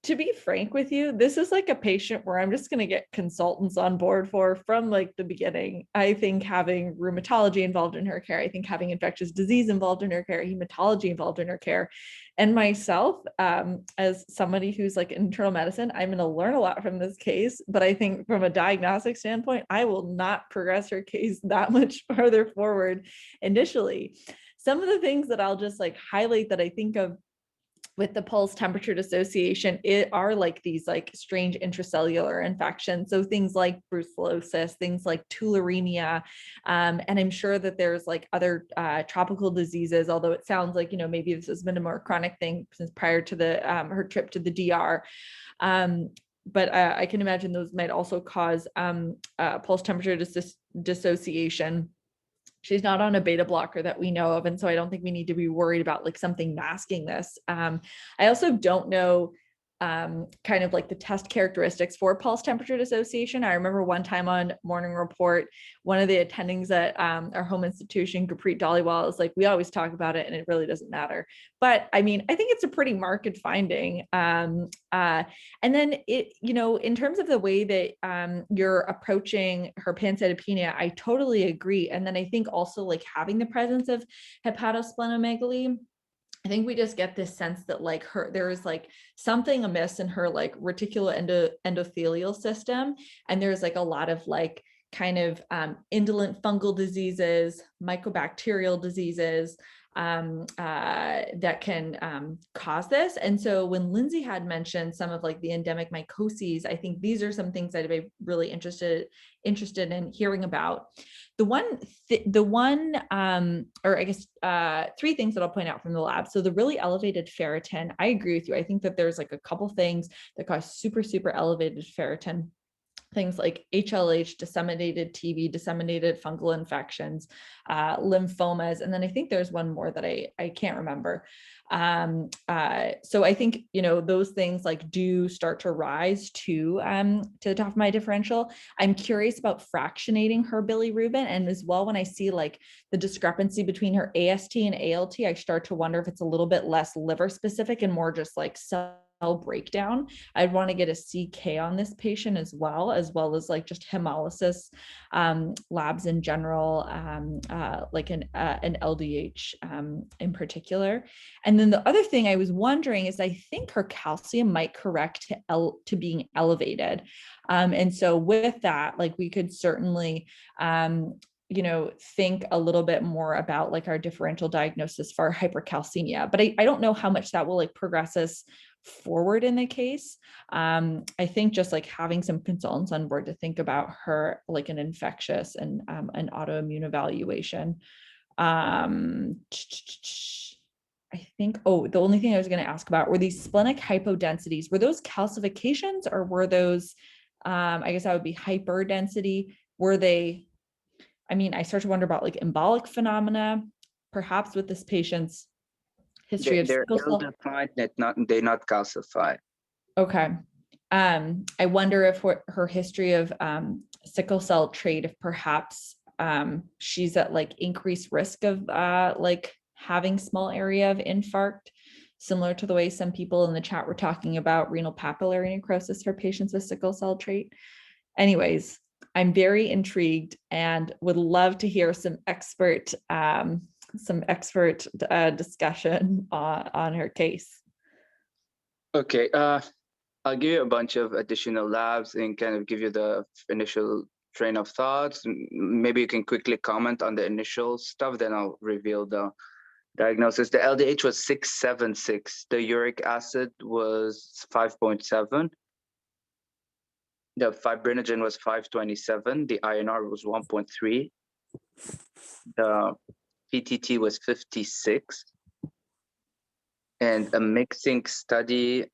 to be frank with you, this is like a patient where I'm just going to get consultants on board for from like the beginning. I think having rheumatology involved in her care, I think having infectious disease involved in her care, hematology involved in her care, and myself, as somebody who's like internal medicine, I'm going to learn a lot from this case. But I think from a diagnostic standpoint, I will not progress her case that much farther forward initially. Some of the things that I'll just like highlight that I think of with the pulse temperature dissociation, it are like these like strange intracellular infections. So things like brucellosis, things like tularemia. And I'm sure that there's like other tropical diseases, although it sounds like, you know, maybe this has been a more chronic thing since prior to the her trip to the DR. But I can imagine those might also cause pulse temperature dissociation. She's not on a beta blocker that we know of. And so I don't think we need to be worried about like something masking this. I also don't know kind of like the test characteristics for pulse temperature dissociation. I remember one time on Morning Report, one of the attendings at our home institution, Gurpreet Dhaliwal, was like, we always talk about it and it really doesn't matter. But I mean, I think it's a pretty marked finding. And then it, you know, in terms of the way that you're approaching her pancytopenia, I totally agree. And then I think also like having the presence of hepatosplenomegaly, I think we just get this sense that like there is like something amiss in her like reticular endothelial system. And there's like a lot of like kind of indolent fungal diseases, mycobacterial diseases that can cause this. And so when Lindsay had mentioned some of like the endemic mycoses, I think these are some things that I'd be really interested in hearing about. The one, or I guess 3 things that I'll point out from the lab. So the really elevated ferritin, I agree with you. I think that there's like a couple things that cause super, super elevated ferritin. Things like HLH, disseminated TB, disseminated fungal infections, lymphomas. And then I think there's one more that I can't remember. So I think, you know, those things like do start to rise to the top of my differential. I'm curious about fractionating her bilirubin. And as well, when I see like the discrepancy between her AST and ALT, I start to wonder if it's a little bit less liver specific and more just like cell breakdown. I'd want to get a CK on this patient as well as like just hemolysis labs in general, like an LDH in particular. And then the other thing I was wondering is I think her calcium might correct to being elevated. And so with that, like we could certainly you know, think a little bit more about like our differential diagnosis for hypercalcemia, but I don't know how much that will like progress us forward in the case. I think just like having some consultants on board to think about her like an infectious and an autoimmune evaluation. I think, the only thing I was going to ask about were these splenic hypodensities. Were those calcifications or were those, I guess that would be hyperdensity? Were they, I mean, I start to wonder about like embolic phenomena, perhaps with this patient's history of They're sickle cell. ill-defined, they're not calcified. Okay. I wonder if her history of sickle cell trait, if perhaps she's at like increased risk of like having small area of infarct, similar to the way some people in the chat were talking about renal papillary necrosis for patients with sickle cell trait. Anyways, I'm very intrigued and would love to hear some expert discussion on her case. Okay, I'll give you a bunch of additional labs and kind of give you the initial train of thoughts. Maybe you can quickly comment on the initial stuff, then I'll reveal the diagnosis. The LDH was 676. The uric acid was 5.7. The fibrinogen was 527. The INR was 1.3. The PTT was 56. And a mixing study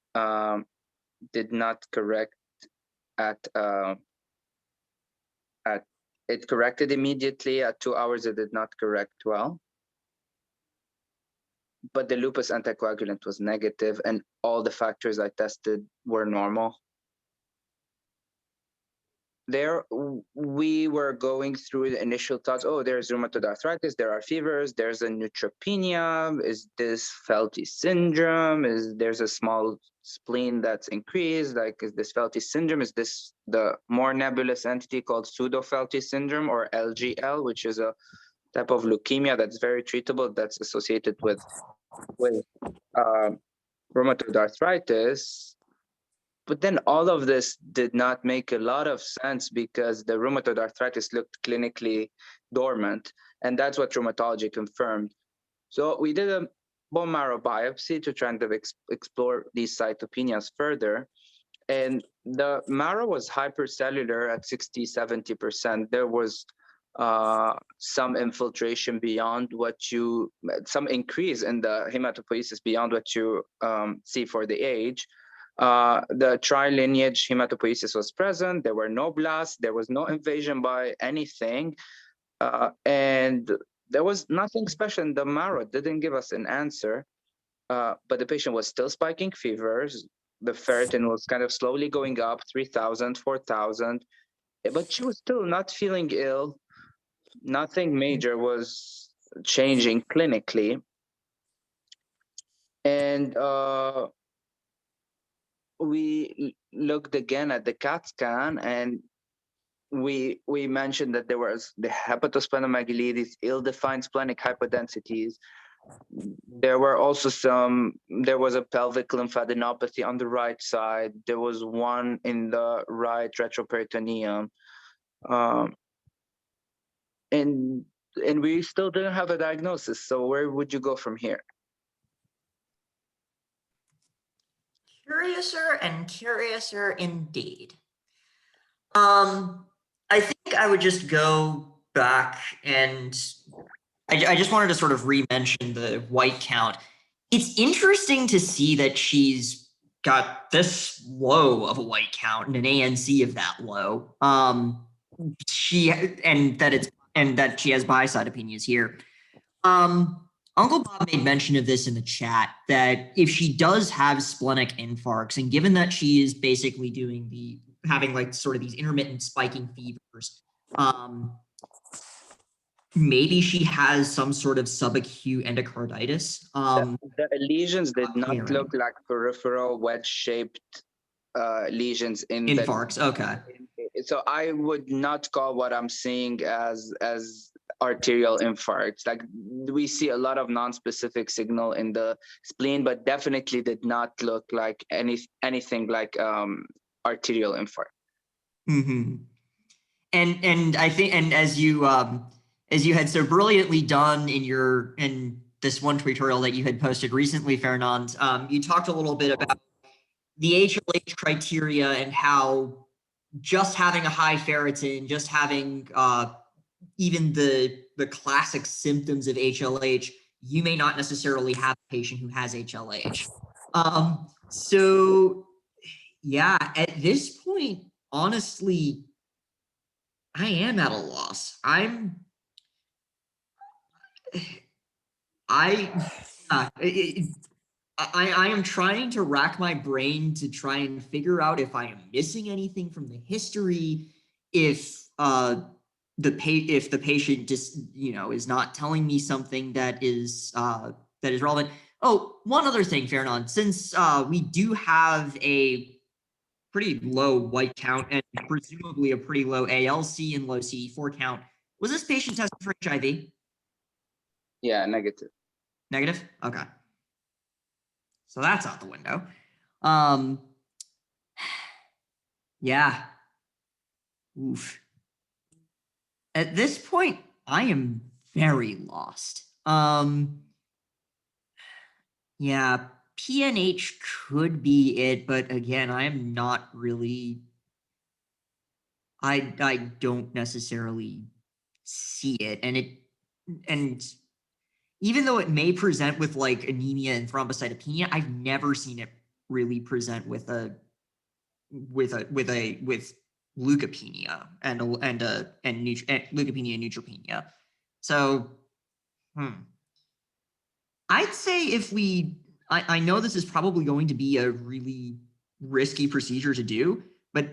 did not correct it corrected immediately. At 2 hours, it did not correct well. But the lupus anticoagulant was negative, and all the factors I tested were normal. There, we were going through the initial thoughts. Oh, there's rheumatoid arthritis, there are fevers, there's a neutropenia. Is this Felty syndrome? There's a small spleen that's increased? Like, is this Felty syndrome? Is this the more nebulous entity called pseudo-Felty syndrome, or LGL, which is a type of leukemia that's very treatable, that's associated with rheumatoid arthritis? But then all of this did not make a lot of sense because the rheumatoid arthritis looked clinically dormant, and that's what rheumatology confirmed. So we did a bone marrow biopsy to try and explore these cytopenias further. And the marrow was hypercellular at 60–70%. There was some infiltration beyond some increase in the hematopoiesis beyond what you see for the age. The tri-lineage hematopoiesis was present. There were no blasts. There was no invasion by anything. And there was nothing special in the marrow. It didn't give us an answer. But the patient was still spiking fevers. The ferritin was kind of slowly going up, 3,000, 4,000. But she was still not feeling ill. Nothing major was changing clinically. And we looked again at the CAT scan, and we mentioned that there was the hepatosplenomegaly, ill-defined splenic hypodensities. There were also there was a pelvic lymphadenopathy on the right side. There was one in the right retroperitoneum. And we still didn't have a diagnosis. So where would you go from here? Curiouser and curiouser indeed. I think I would just go back, and I just wanted to sort of re-mention the white count. It's interesting to see that she's got this low of a white count and an ANC of that low. And that she has bicytopenias here. Uncle Bob made mention of this in the chat, that if she does have splenic infarcts, and given that she is basically having like sort of these intermittent spiking fevers, maybe she has some sort of subacute endocarditis. The lesions did not look like peripheral wedge-shaped lesions in infarcts. Okay. So I would not call what I'm seeing as arterial infarcts. Like, we see a lot of non-specific signal in the spleen, but definitely did not look like anything like arterial infarct. Mm-hmm. And I think, and as you had so brilliantly done in this one tutorial that you had posted recently, Fernand, you talked a little bit about the HLH criteria and how just having a high ferritin, just having even the classic symptoms of HLH, you may not necessarily have a patient who has HLH. So yeah, at this point, honestly, I am at a loss. I am trying to rack my brain to try and figure out if I am missing anything from the history, if if the patient just, is not telling me something that is relevant. Oh, one other thing, Fernand, since we do have a pretty low white count and presumably a pretty low ALC and low CD4 count, was this patient tested for HIV? Yeah, negative. Negative? Okay. So that's out the window. Yeah. Oof. At this point, I am very lost. Yeah, PNH could be it, but again, I am not really. I don't necessarily see it, and even though it may present with like anemia and thrombocytopenia, I've never seen it really present with leukopenia and leukopenia and neutropenia. So, I'd say if I know this is probably going to be a really risky procedure to do, but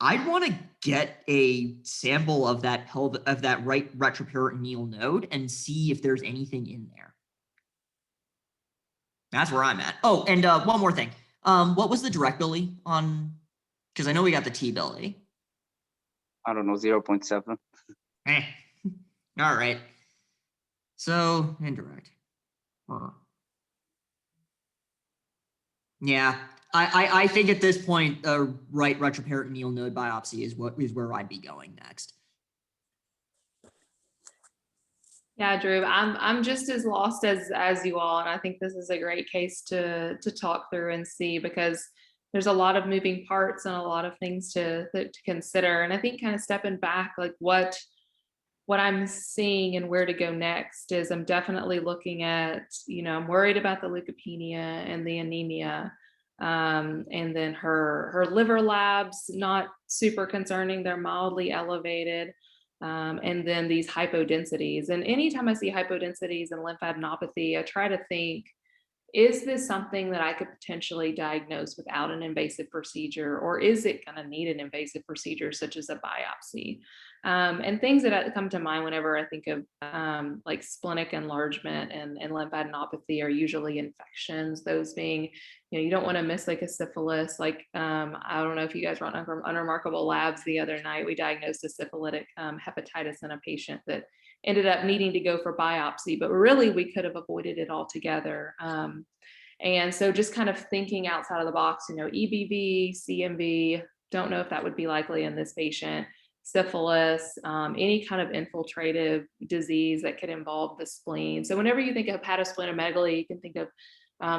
I'd want to get a sample of that right retroperitoneal node and see if there's anything in there. That's where I'm at. Oh, and one more thing. What was the direct Billy on? Because I know we got the T Billy. I don't know, 0.7. All right. So indirect. Yeah, I think at this point, a right retroperitoneal node biopsy is where I'd be going next. Yeah, Drew, I'm just as lost as you all, and I think this is a great case to talk through and see, because there's a lot of moving parts and a lot of things to consider. And I think kind of stepping back, like what I'm seeing and where to go next is I'm definitely looking at, I'm worried about the leukopenia and the anemia. And then her liver labs, not super concerning, they're mildly elevated. And then these hypodensities. And anytime I see hypodensities and lymphadenopathy, I try to think, is this something that I could potentially diagnose without an invasive procedure, or is it going to need an invasive procedure such as a biopsy? And things that come to mind whenever I think of like splenic enlargement and lymphadenopathy are usually infections. Those being, you don't want to miss like a syphilis. Like I don't know if you guys were on Unremarkable Labs the other night. We diagnosed a syphilitic hepatitis in a patient that ended up needing to go for biopsy, but really we could have avoided it altogether. And so just kind of thinking outside of the box, EBV, CMV, don't know if that would be likely in this patient, syphilis, any kind of infiltrative disease that could involve the spleen. So whenever you think of hepatosplenomegaly, you can think of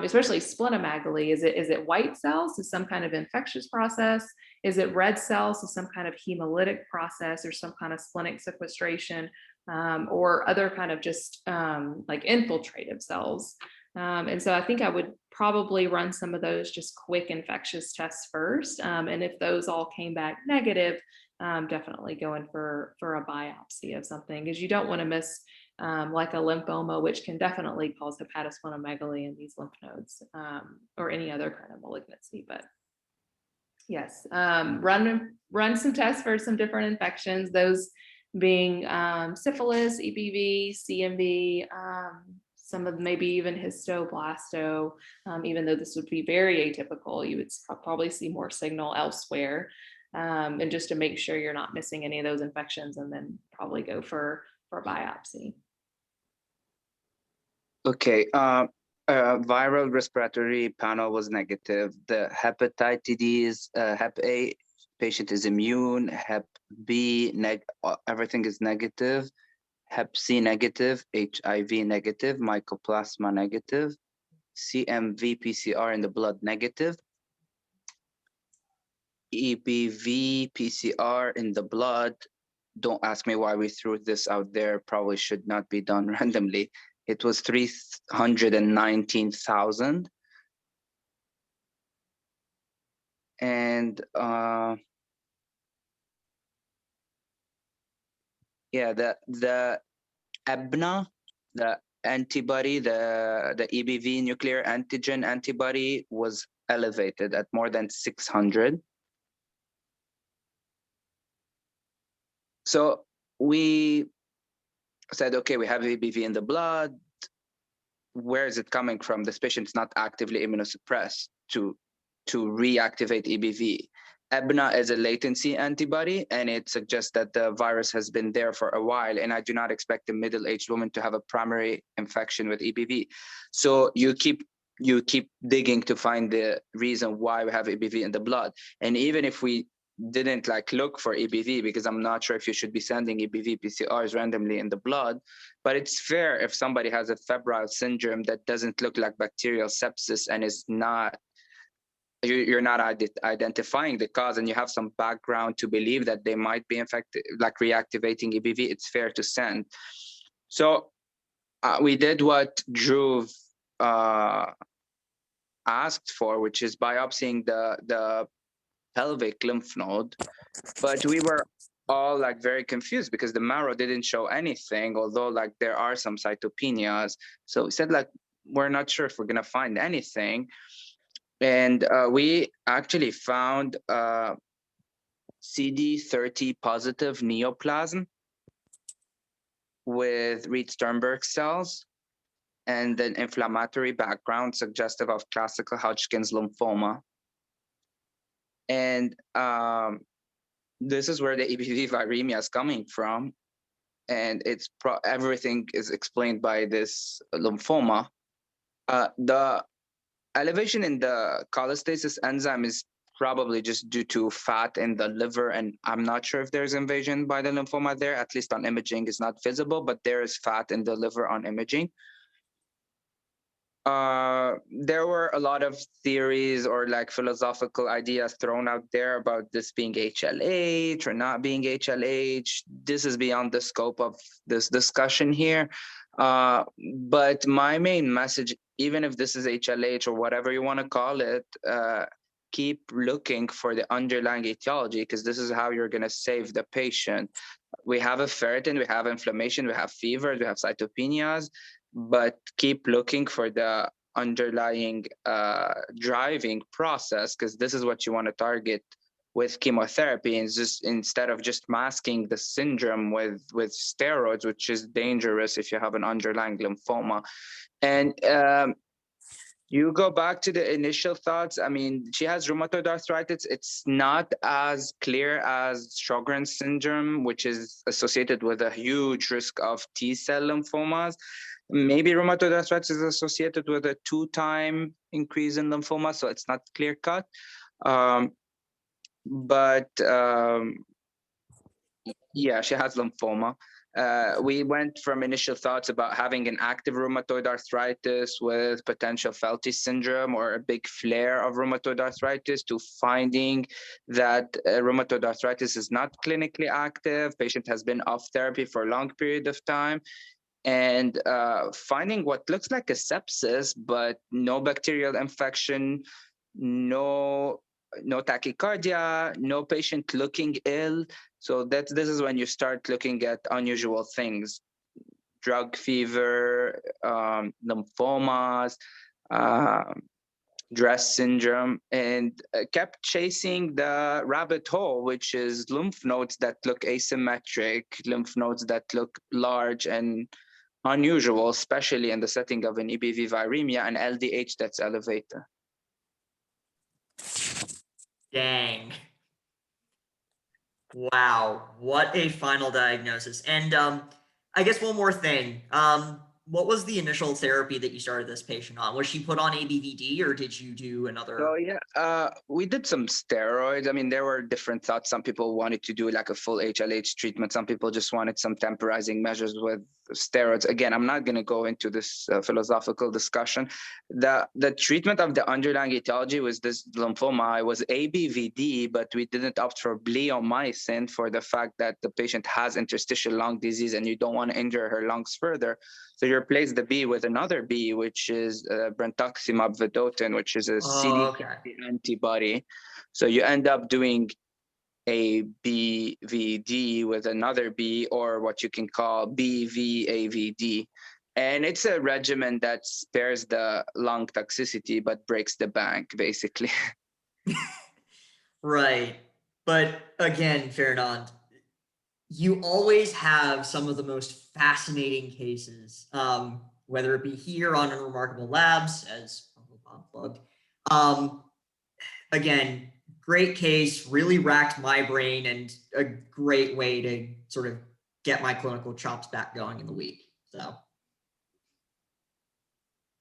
especially splenomegaly. Is it white cells, is some kind of infectious process? Is it red cells, is some kind of hemolytic process or some kind of splenic sequestration? Or other kind of just like infiltrative cells. And so I think I would probably run some of those just quick infectious tests first. And if those all came back negative, definitely going for a biopsy of something, because you don't want to miss like a lymphoma, which can definitely cause hepatosplenomegaly in these lymph nodes or any other kind of malignancy. But yes, run some tests for some different infections, those being syphilis, EBV, CMV, some of maybe even histoblasto, even though this would be very atypical, you would probably see more signal elsewhere. And just to make sure you're not missing any of those infections, and then probably go for a biopsy. Okay, viral respiratory panel was negative. The hepatitis, Hep A patient is immune. Hep B, everything is negative. Hep C negative, HIV negative, mycoplasma negative, CMV PCR in the blood negative, EBV PCR in the blood. Don't ask me why we threw this out there. Probably should not be done randomly. It was 319,000. And yeah, the EBNA, the antibody, the EBV nuclear antigen antibody was elevated at more than 600. So we said, okay, we have EBV in the blood. Where is it coming from? This patient's not actively immunosuppressed to reactivate EBV. EBNA is a latency antibody, and it suggests that the virus has been there for a while, and I do not expect a middle-aged woman to have a primary infection with EBV. So you keep digging to find the reason why we have EBV in the blood. And even if we didn't look for EBV, because I'm not sure if you should be sending EBV PCRs randomly in the blood, but it's fair if somebody has a febrile syndrome that doesn't look like bacterial sepsis and is not, you're not identifying the cause, and you have some background to believe that they might be infected, like reactivating EBV, it's fair to send. So we did what Drew asked for, which is biopsying the pelvic lymph node, but we were all very confused because the marrow didn't show anything, although there are some cytopenias. So we said we're not sure if we're gonna find anything. And we actually found CD30 positive neoplasm with Reed-Sternberg cells and an inflammatory background suggestive of classical Hodgkin's lymphoma. And this is where the EBV viremia is coming from. And it's everything is explained by this lymphoma. The elevation in the cholestasis enzyme is probably just due to fat in the liver, and I'm not sure if there's invasion by the lymphoma there, at least on imaging it's not visible, but there is fat in the liver on imaging. There were a lot of theories or philosophical ideas thrown out there about this being HLH or not being HLH. This is beyond the scope of this discussion here. But my main message, even if this is HLH or whatever you want to call it, keep looking for the underlying etiology, because this is how you're going to save the patient. We have a ferritin, we have inflammation, we have fevers, we have cytopenias, but keep looking for the underlying driving process, because this is what you want to target with chemotherapy, and just instead of just masking the syndrome with steroids, which is dangerous if you have an underlying lymphoma. And you go back to the initial thoughts. I mean, she has rheumatoid arthritis. It's not as clear as Sjogren's syndrome, which is associated with a huge risk of T-cell lymphomas. Maybe rheumatoid arthritis is associated with a 2-time increase in lymphoma, so it's not clear cut. Yeah, she has lymphoma. We went from initial thoughts about having an active rheumatoid arthritis with potential Felty syndrome or a big flare of rheumatoid arthritis to finding that rheumatoid arthritis is not clinically active. Patient has been off therapy for a long period of time, and finding what looks like a sepsis, but no bacterial infection, no tachycardia, no patient looking ill. So this is when you start looking at unusual things: drug fever, lymphomas, DRESS syndrome, and kept chasing the rabbit hole, which is lymph nodes that look asymmetric, lymph nodes that look large and unusual, especially in the setting of an EBV viremia, and LDH that's elevated. Dang. Wow, what a final diagnosis. And I guess one more thing. What was the initial therapy that you started this patient on? Was she put on ABVD, or did you do another? So yeah, we did some steroids. I mean, there were different thoughts. Some people wanted to do like a full HLH treatment. Some people just wanted some temporizing measures with steroids. Again, I'm not going to go into this philosophical discussion. The treatment of the underlying etiology was this lymphoma. It was ABVD, but we didn't opt for bleomycin for the fact that the patient has interstitial lung disease and you don't want to injure her lungs further. So you replace the B with another B, which is brentuximab vedotin, which is a CD30 antibody. So you end up doing a BVD with another B, or what you can call BVAVD. And it's a regimen that spares the lung toxicity, but breaks the bank, basically. Right. But again, Fernand, you always have some of the most fascinating cases, whether it be here on Unremarkable Labs, as Uncle Bob plugged. Again, great case, really racked my brain, and a great way to sort of get my clinical chops back going in the week. So.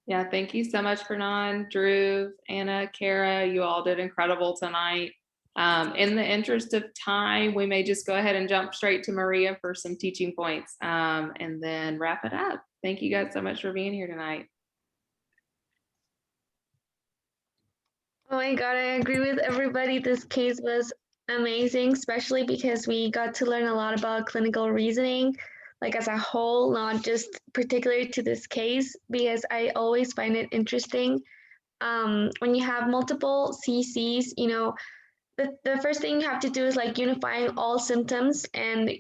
Yeah, thank you so much, Fernand, Drew, Anna, Kara. You all did incredible tonight. In the interest of time, we may just go ahead and jump straight to Maria for some teaching points, and then wrap it up. Thank you guys so much for being here tonight. Oh my God, I agree with everybody. This case was amazing, especially because we got to learn a lot about clinical reasoning, like as a whole, not just particular to this case, because I always find it interesting. When you have multiple CCs, you know, the first thing you have to do is like unifying all symptoms, and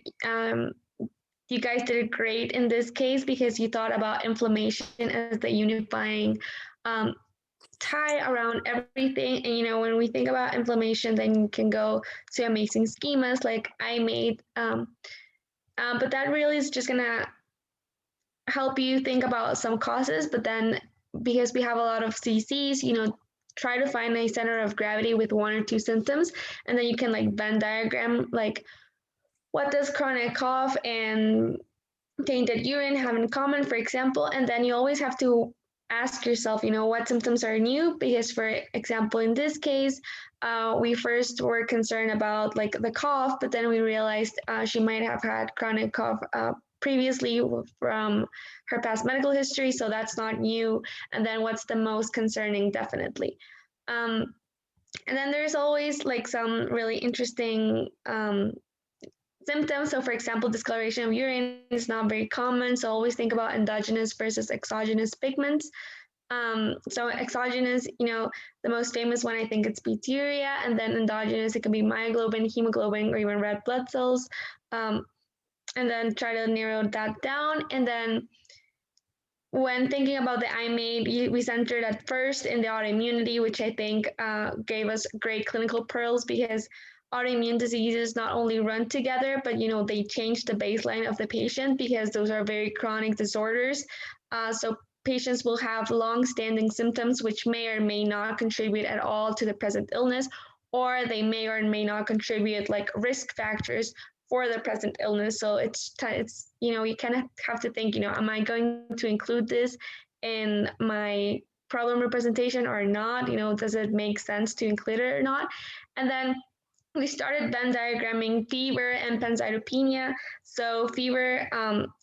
you guys did great in this case because you thought about inflammation as the unifying tie around everything. And you know, when we think about inflammation, then you can go to amazing schemas like I made, but that really is just gonna help you think about some causes. But then because we have a lot of CCs, you know, try to find a center of gravity with one or two symptoms, and then you can like Venn diagram like what does chronic cough and tainted urine have in common, for example. And then you always have to ask yourself, you know, what symptoms are new? Because for example, in this case, we first were concerned about like the cough, but then we realized she might have had chronic cough previously from her past medical history, so that's not new. And then what's the most concerning? Definitely. And then there's always like some really interesting symptoms. So for example, discoloration of urine is not very common. So always think about endogenous versus exogenous pigments. So exogenous, you know, the most famous one, I think it's bacteria, and then endogenous, it can be myoglobin, hemoglobin, or even red blood cells. And then try to narrow that down. And then when thinking about the IMAID, we centered at first in the autoimmunity, which I think gave us great clinical pearls, because autoimmune diseases not only run together, but you know, they change the baseline of the patient because those are very chronic disorders. So patients will have long-standing symptoms which may or may not contribute at all to the present illness, or they may or may not contribute like risk factors for the present illness. So it's you know, you kind of have to think, you know, am I going to include this in my problem representation or not? You know, does it make sense to include it or not? And then we started Venn diagramming fever and pancytopenia. So fever,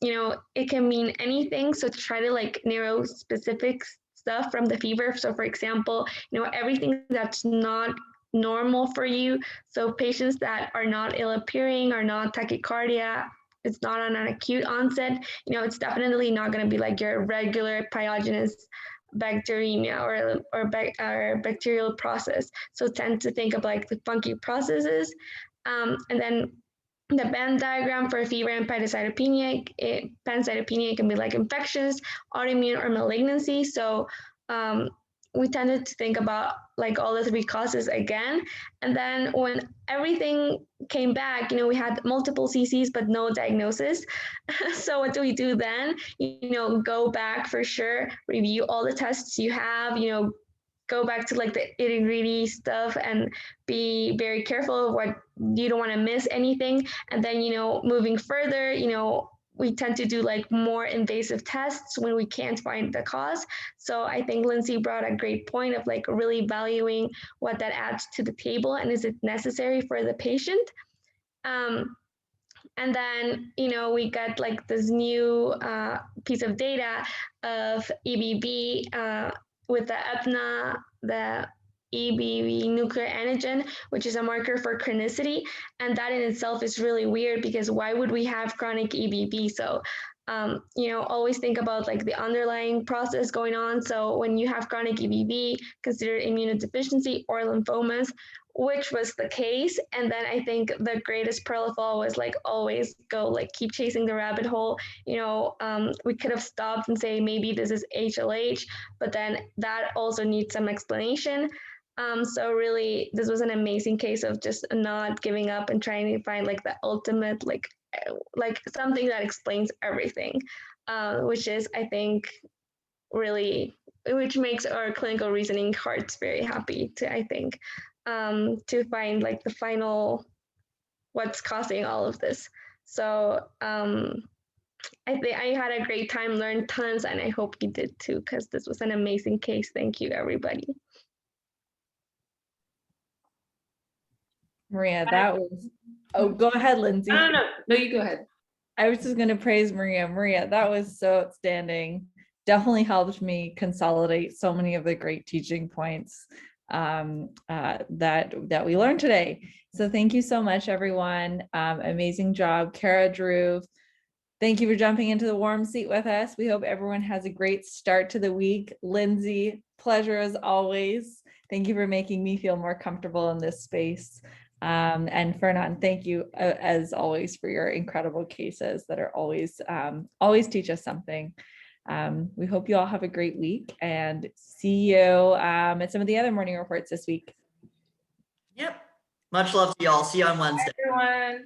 you know, it can mean anything. So to try to like narrow specific stuff from the fever. So for example, you know, everything that's not normal for you. So patients that are not ill appearing, are not tachycardia, it's not on an acute onset, you know, it's definitely not going to be like your regular pyogenes bacteremia or bacterial process. So tend to think of like the funky processes. And then the Venn diagram for fever and pancytopenia, pancytopenia can be like infections, autoimmune, or malignancy. So we tended to think about like all the three causes again. And then when everything came back, you know, we had multiple CCs, but no diagnosis. So what do we do then? You know, go back for sure, review all the tests you have, you know, go back to like the itty-gritty stuff and be very careful of what you don't want to miss anything. And then, you know, moving further, you know, we tend to do like more invasive tests when we can't find the cause. So I think Lindsay brought a great point of like really valuing what that adds to the table and is it necessary for the patient. And then, you know, we got like this new piece of data of EBV with the EPNA, the EBV nuclear antigen, which is a marker for chronicity. And that in itself is really weird because why would we have chronic EBV? So, you know, always think about like the underlying process going on. So when you have chronic EBV, consider immunodeficiency or lymphomas, which was the case. And then I think the greatest pearl of all was like always go like keep chasing the rabbit hole. You know, we could have stopped and say maybe this is HLH, but then that also needs some explanation. So really, this was an amazing case of just not giving up and trying to find like the ultimate like like something that explains everything, which is, I think, really, which makes our clinical reasoning hearts very happy to, I think, to find like the final, what's causing all of this. So I think I had a great time, learned tons, and I hope you did too, because this was an amazing case. Thank you, everybody. Maria, that was, oh, go ahead, Lindsay. No, you go ahead. I was just going to praise Maria. Maria, that was so outstanding. Definitely helped me consolidate so many of the great teaching points that we learned today. So thank you so much, everyone. Amazing job, Kara, Drew. Thank you for jumping into the warm seat with us. We hope everyone has a great start to the week. Lindsay, pleasure as always. Thank you for making me feel more comfortable in this space. And Fernand, thank you as always for your incredible cases that are always teach us something. We hope you all have a great week and see you at some of the other morning reports this week. Yep. Much love to y'all. See you on Wednesday. Bye, everyone.